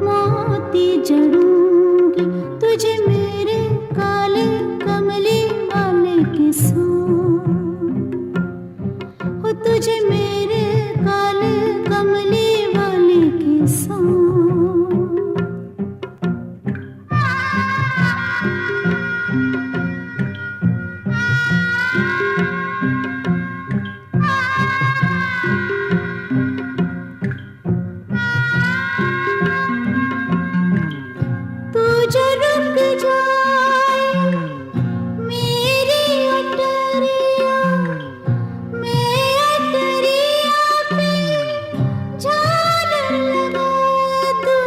मोती जड़ूंगी तुझे मेरे काले कमली वाले के संग, हो तुझे मेरे काले कमली वाले के संग। तू जो रुक जाए मेरी अटरिया, मैं अटरिया पे झालर लगा दूं।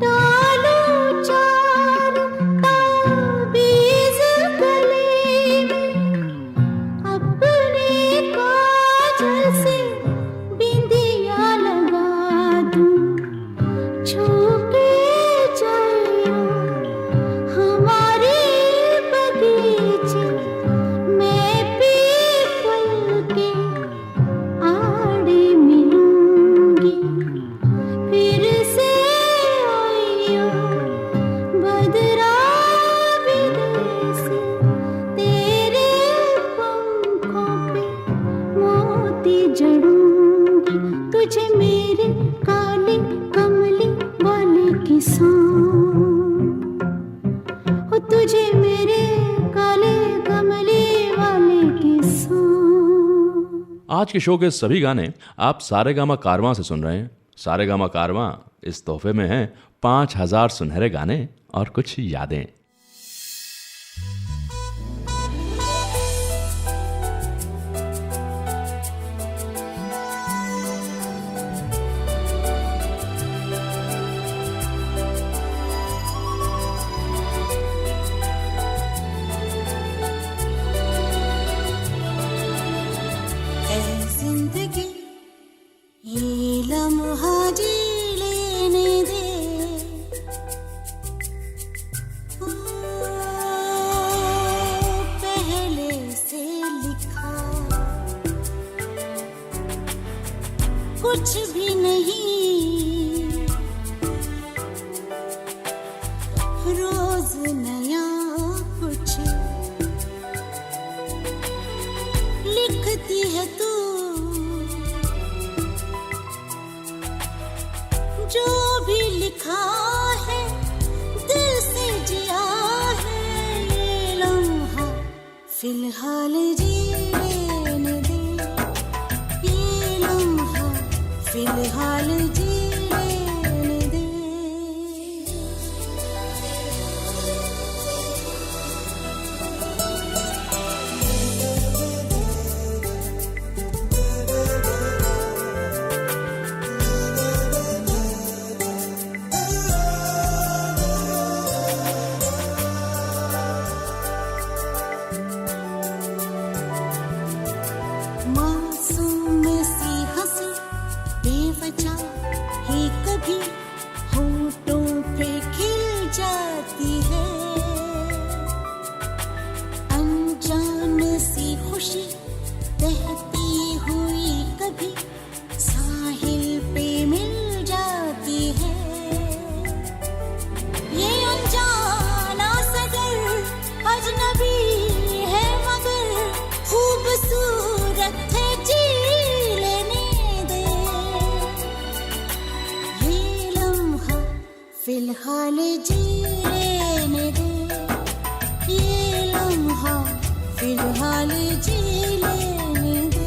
डालूं चारों ताबीज़ गले में, अपने काजल से बिंदिया लगा दूं। छू के जाइयो हमारे बगीचे, मैं पीपल के आड़े मिलूंगी। फिर से आइयो बदरा विदेसी, तेरे पंखों पे मोती जड़ूंगी तुझे मेरे काले कमली वाले की संग, हो तुझे मेरे काले कमली वाले की संग। आज के शो के सभी गाने आप सारेगामा कारवां से सुन रहे हैं। सारेगामा कारवां इस तोहफे में है 5000 सुनहरे गाने और कुछ यादें। ऐ जिंदगी ये लम्हा जी लेने दे, ओ, पहले से लिखा कुछ भी नहीं, रोज नया कुछ लिखती है तू। जो भी लिखा है दिल से जिया है, ये लम्हा फिलहाल जी लेने दे, ये लम्हा फिलहाल जी लेने दे। मासूम सी हंसी बेवजह ही कभी होठों पे खिल जाती है, अनजान सी खुशी बहती हुई कभी साहिल पे मिल जाती है। ये अनजाना सगर अजनबी है मगर खूबसूरत है, जी लेने दे। ये लम्हा फिलहाल जी लेने दे, ये लम्हा फिलहाल जी लेने दे।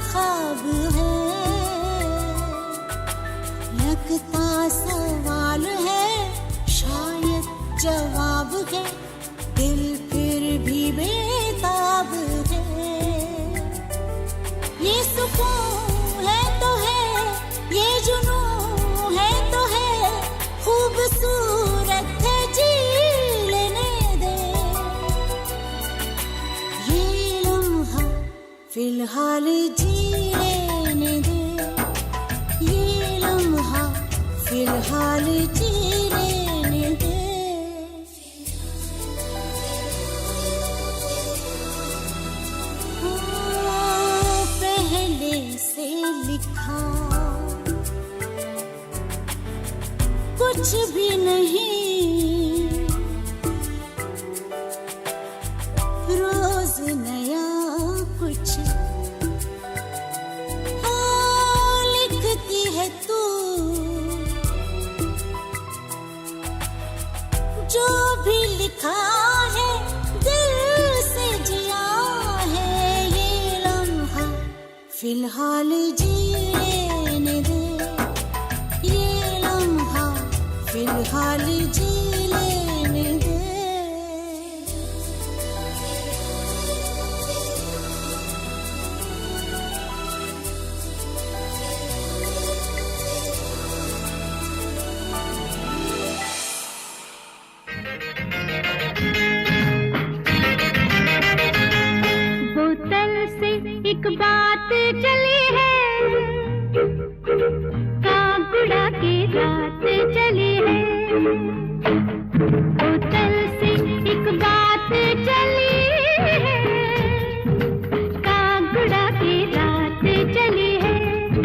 ख्वाब है, लगता सवाल है शायद जवाब है, दिल फिर भी बेताब है। ये सुकून है तो है, ये जुनून है तो है, खूबसूरत है जी लेने दे। ये लम्हा फिलहाल जी लेने दे, ये लम्हा फिलहाल जी लेने दे। पहले से लिखा कुछ भी नहीं, रोज नया कुछ लिखती है तू, जो भी लिखा है दिल से जिया है। ये लम्हा फिलहाल जी लेने दे, ये लम्हा फिलहाल जी लेने दे। बोतल से एक बात चली है, कागुड़ा की रात चली है। बोतल से एक बात चली है, कागुड़ा की रात चली है।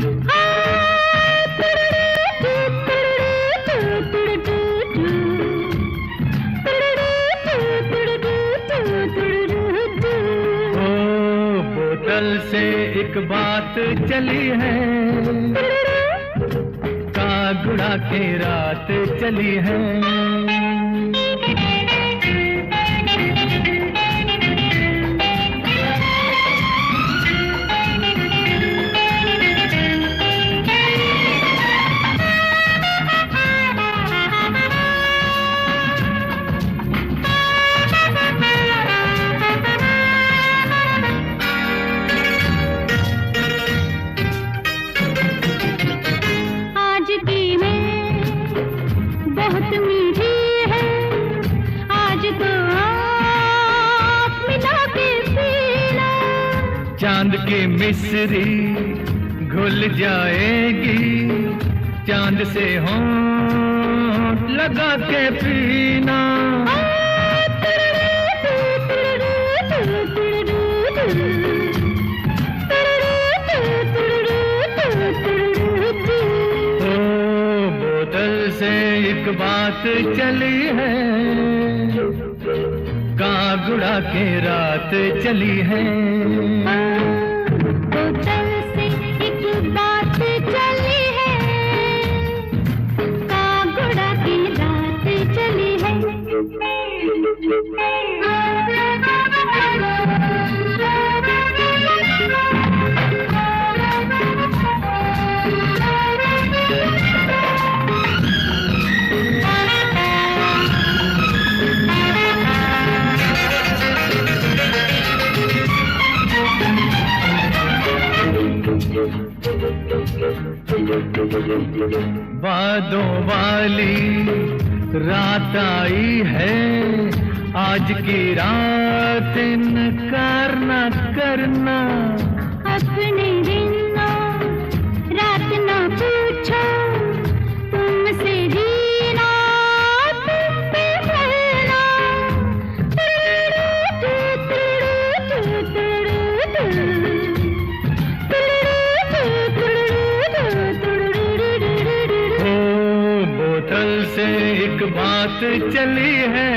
बोतल से एक बात चली है, कागुड़ा के रात चली है। आज की मैं बहुत मीठी है, आज तो आप मिला के पीना। चांद की मिस्री घुल जाएगी, चांद से होंठ लगा के पीना। बोतल से एक बात चली है, कागुड़ा के रात चली है। बोतल से एक बात चली है, कागुड़ा की रात चली है। बादों वाली रात आई है, आज की रात इनकार न करना। अपने दिनों रात ना पूछो, तुमसे जीना तुम पे मरना। बोतल से एक बात चली है,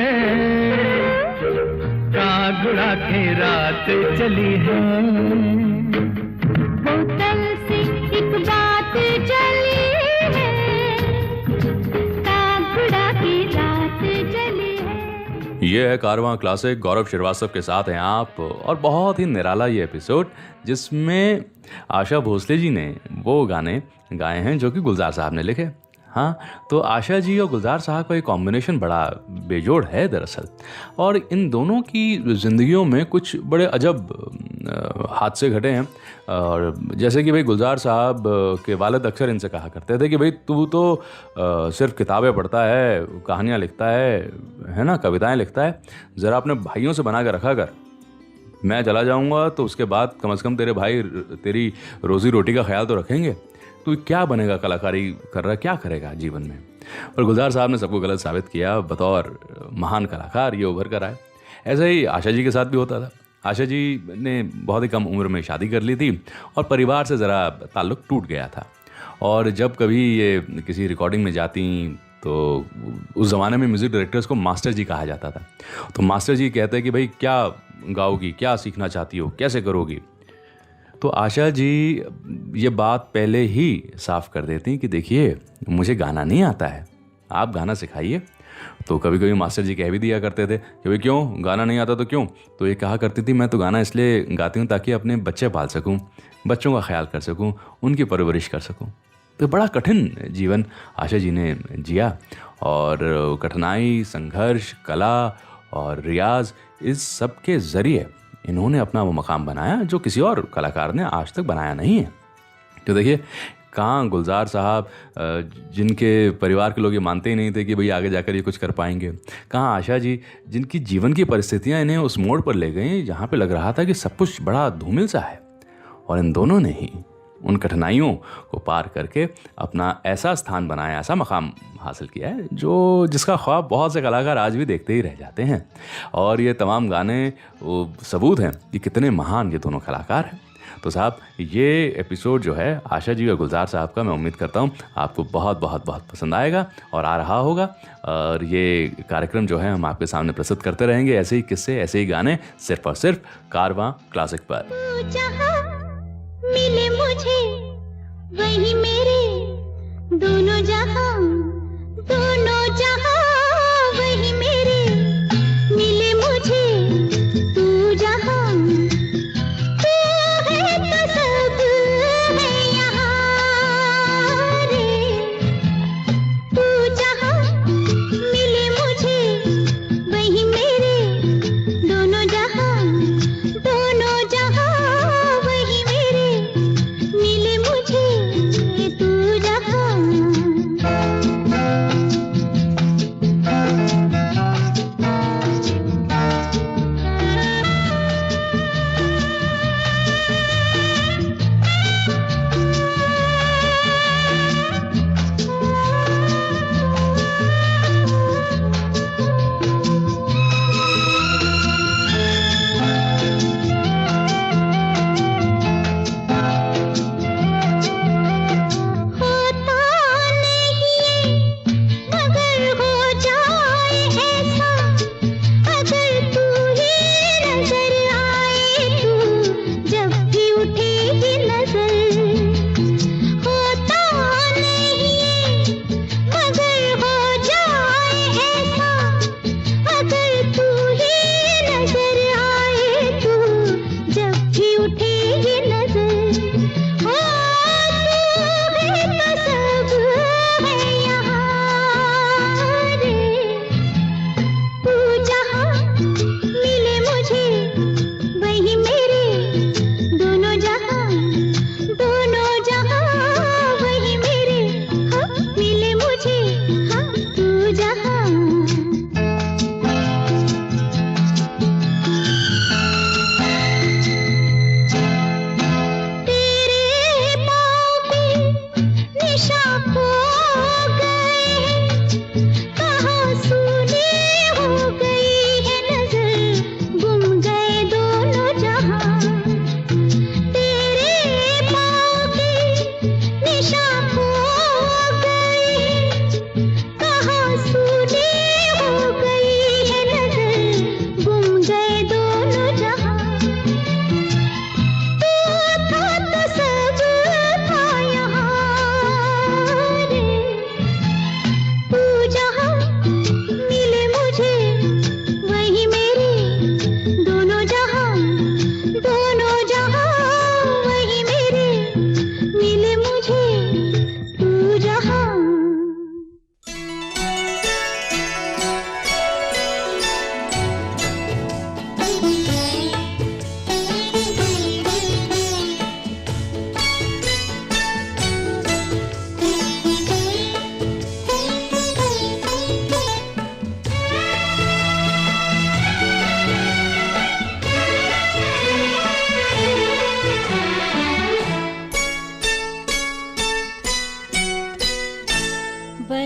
कागुड़ा की रात चली है। बोतल से एक बात चली है, कागुड़ा की रात चली है। ये है है कारवां क्लासिक, गौरव श्रीवास्तव के साथ हैं आप। और बहुत ही निराला ये एपिसोड जिसमें आशा भोसले जी ने वो गाने गाए हैं जो कि गुलजार साहब ने लिखे। हाँ, तो आशा जी और गुलजार साहब का एक कॉम्बिनेशन बड़ा बेजोड़ है दरअसल। और इन दोनों की ज़िंदगियों में कुछ बड़े अजब हादसे घटे हैं। और जैसे कि भाई गुलजार साहब के वालिद अक्सर इनसे कहा करते थे कि भाई तू तो सिर्फ किताबें पढ़ता है, कहानियाँ लिखता है ना, कविताएं लिखता है, ज़रा अपने भाइयों से बना के रखा कर। मैं चला जाऊँगा तो उसके बाद कम से कम तेरे भाई तेरी रोज़ी रोटी का ख्याल तो रखेंगे। तू क्या बनेगा, कलाकारी कर रहा है, क्या करेगा जीवन में। पर गुलजार साहब ने सबको गलत साबित किया, बतौर महान कलाकार ये उभर कर आए। ऐसे ही आशा जी के साथ भी होता था। आशा जी ने बहुत ही कम उम्र में शादी कर ली थी और परिवार से ज़रा ताल्लुक़ टूट गया था। और जब कभी ये किसी रिकॉर्डिंग में जाती तो उस ज़माने में म्यूज़िक डायरेक्टर्स को मास्टर जी कहा जाता था। तो मास्टर जी कहते हैं कि भाई क्या गाओगी, क्या सीखना चाहती हो, कैसे करोगी। तो आशा जी ये बात पहले ही साफ कर देती कि देखिए मुझे गाना नहीं आता है, आप गाना सिखाइए। तो कभी कभी मास्टर जी कह भी दिया करते थे कि भाई क्यों, गाना नहीं आता तो क्यों। तो ये कहा करती थी मैं तो गाना इसलिए गाती हूँ ताकि अपने बच्चे पाल सकूँ, बच्चों का ख्याल कर सकूँ, उनकी परवरिश कर सकूँ। तो बड़ा कठिन जीवन आशा जी ने जिया। और कठिनाई, संघर्ष, कला और रियाज, इस सब के ज़रिए इन्होंने अपना वो मकाम बनाया जो किसी और कलाकार ने आज तक बनाया नहीं है। तो देखिए कहाँ गुलजार साहब जिनके परिवार के लोग ये मानते ही नहीं थे कि भाई आगे जाकर ये कुछ कर पाएंगे, कहाँ आशा जी जिनकी जीवन की परिस्थितियाँ इन्हें उस मोड़ पर ले गई जहाँ पे लग रहा था कि सब कुछ बड़ा धूमिल सा है। और इन दोनों ने ही उन कठिनाइयों को पार करके अपना ऐसा स्थान बनाया, ऐसा मकाम हासिल किया है जो जिसका ख्वाब बहुत से कलाकार आज भी देखते ही रह जाते हैं। और ये तमाम गाने वो सबूत हैं कि कितने महान ये दोनों कलाकार हैं। तो साहब ये एपिसोड जो है आशा जी और गुलजार साहब का, मैं उम्मीद करता हूँ आपको बहुत बहुत बहुत पसंद आएगा और आ रहा होगा। और ये कार्यक्रम जो है हम आपके सामने प्रस्तुत करते रहेंगे, ऐसे ही किस्से, ऐसे ही गाने, सिर्फ और सिर्फ कारवां क्लासिक पर। जहाँ मिले मुझे वही मेरे दोनों जहाँ वही मेरे मिले मुझे। तू जहाँ तू है तो सब है यहाँ रे। तू जहाँ मिले मुझे वही मेरे दोनों जहाँ वही मेरे मिले मुझे। तू जहाँ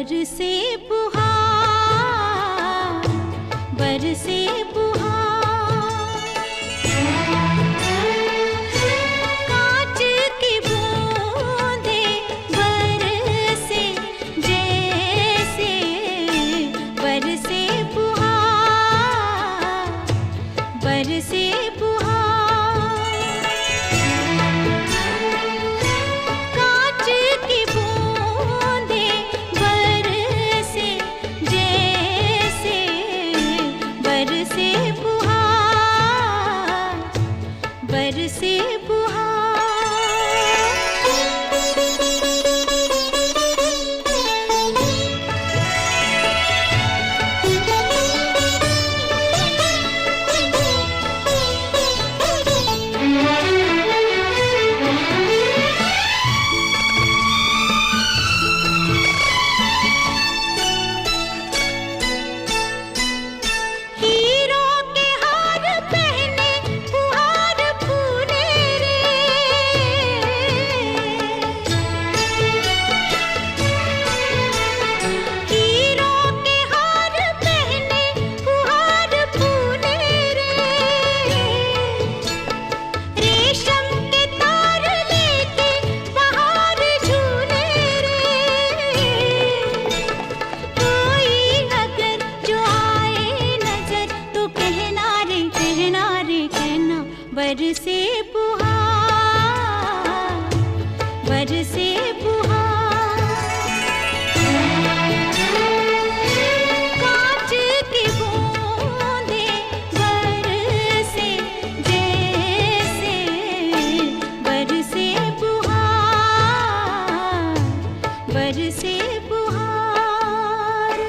बरसे फुहार, बरसे फुहार, कांच की बूंदें बरसे जैसे, बरसे फुहार, बरसे फुहार, कांच की बूंदें बरसे जैसे, बरसे फुहार, बरसे हीरों के हार पहने फुहार फूले रे, हीरों के हार पहने फुहार फूले रे, रेशम के तार लेके बहार झूले रे, कोई अगर जो आए नजर तो कहना रे कहना रे कहना, बरसे फुहार, बरसे फुहार, कांच की बूंदें बरसे जैसे, बरसे फुहार, बरसे फुहार।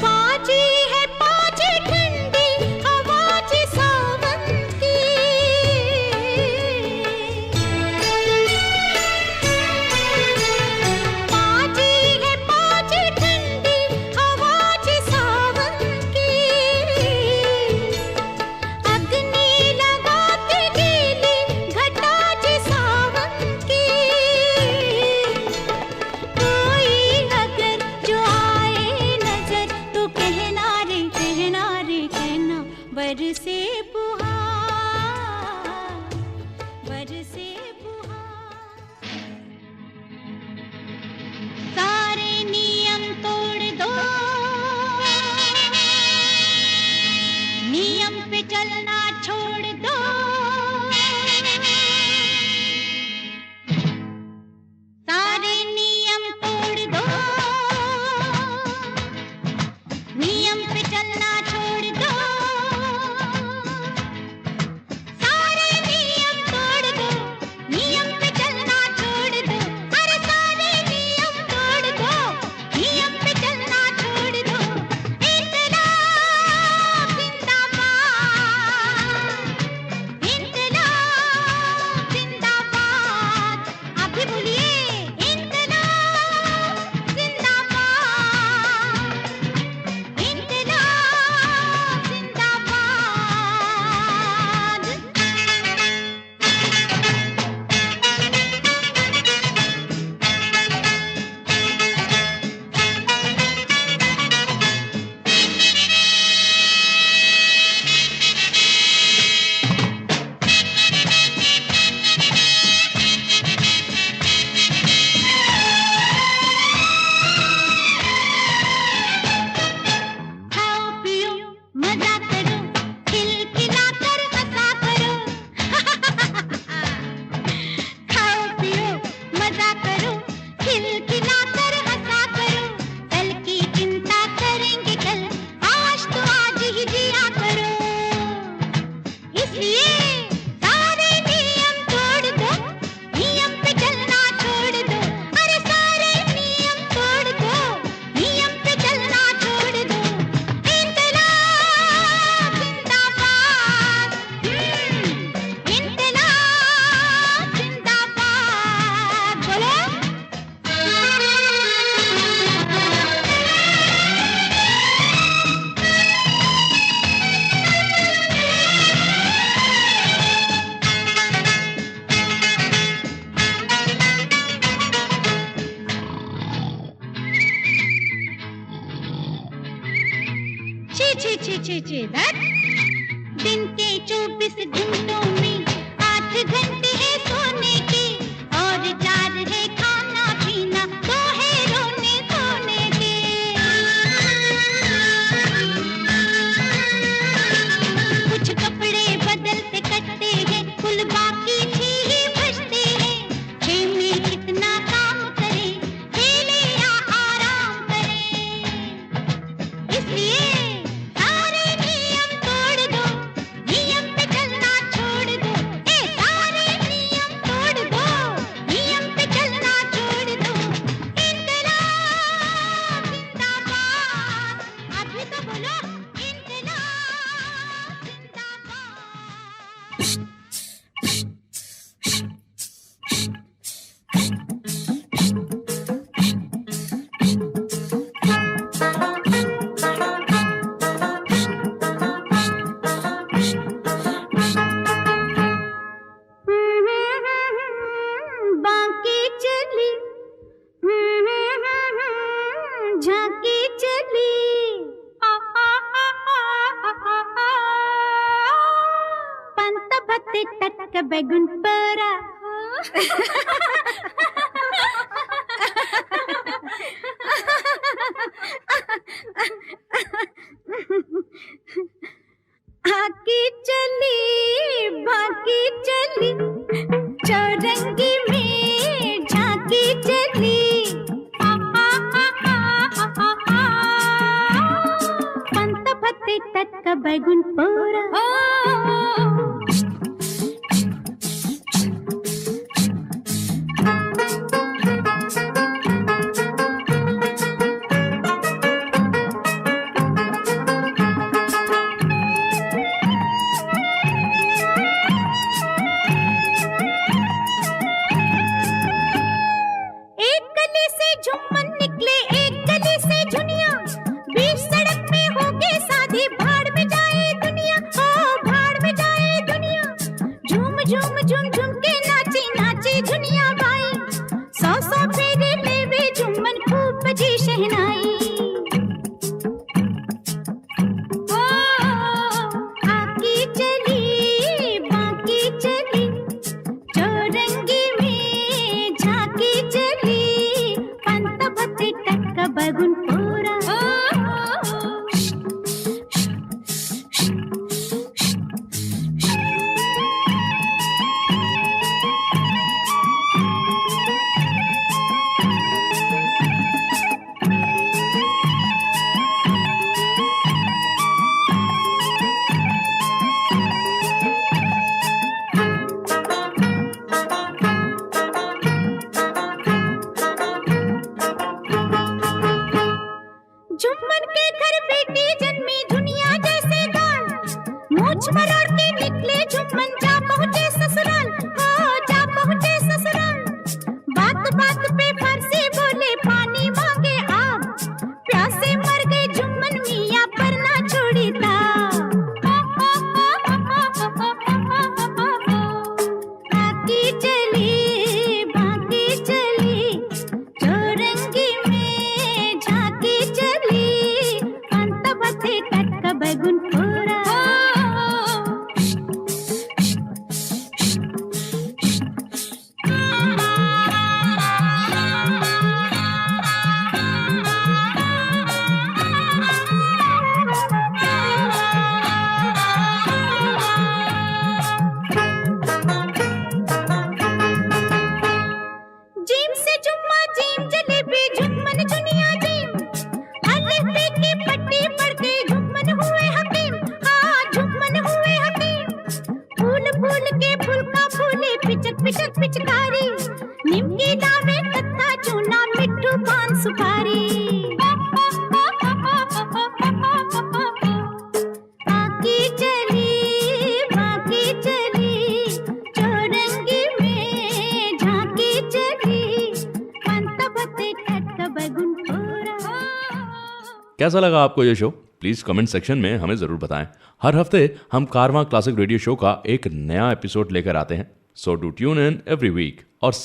पाजी है पाजी ठंडी आवाज सावन की, पाजी है पाजी ठंडी आवाज सावन की, अग्नि लगाती गीली घटा जी सावन की, कोई अगर जो आए नजर तो कहना रे कहना रे कहना, बरसे फुहार, बरसे फुहार। सारे नियम तोड़ दो, नियम पे चलना छोड़ दो, सारे नियम तोड़ दो, नियम पे चलना छोड़ दो, छी छी धत। दिन के 24 घंटों में 8 घंटे है सोने के, और 4 है खाना पीना, 2 है रोने धोने के। कुछ कपड़े बदलते कटते हैं, कुल बाकी 6 ही बचते हैं। 6 में कितना काम करें, खेले या आराम करें। इसलिए सारे नियम तोड़ दो, नियम पे चलना छोड़ दो। सारे नियम तोड़ दो, नियम पे चलना छोड़ दो। इनकलाब जिंदाबाद, अभी तो बोलो इनकलाब जिंदाबाद। बांके चली, झांकी चली, पंत भत्ते टटक बैगुन परा। आकी चली, बाकी चली, चौरंगी में झांकी चली, पंत भत्ते टटका बैगुन पोरा। एक गली से झुम्मन निकले, एक गली से झुनिया, बीच सड़क में हो गए शादी, भाड़ में जाए दुनिया, ओ भाड़ में जाए दुनिया। झूम झूम झूम झूम के नाची नाची झुनिया बाई, 100 फेरे लेवे झुम्मन, खूब बजी शहनाई। ओ आकी चली, बाकी चली, चौरंगी में झांकी चली, पंत भत्ते टटका बैगुन पोरा। झुम्मन के घर बेटी जन्मी, दुनिया जैसे दाल, मूछ मरोड़ के निकले झुम्मन, जा पहुंचे ससुराल, हो जा पहुंचे ससुराल। बात बात पे फारसी बोले, पानी मांगे आप, प्यासे मर गए झुम्मन, मियां पर ना छोड़ी था। आकी चली, बाकी चली, चौरंगी में झांकी चली, पंत भत्ते टटका बैगुन पोरा। जीम से जुम्मा, जीम जलेबी, झुम्मन जुनिया जीम, अलिफ बे की पट्टी पढ़ के झुम्मन हुए हकीम, हाँ झुम्मन हुए हकीम। फूल फूल के फुलका फूले, पिचक पिचक पिचकारी, निमकी लावे कत्था चूना, मिट्ठू पान सुपारी। आकी चली, बाकी चली, चौरंगी में झांकी चली, पंत भत्ते टटका बैगुन पोरा। कैसा लगा आपको ये शो? प्लीज़ कमेंट सेक्शन में हमें ज़रूर बताएं। हर हफ्ते हम कारवां क्लासिक रेडियो शो का एक नया एपिसोड लेकर आते हैं, so do tune in every week और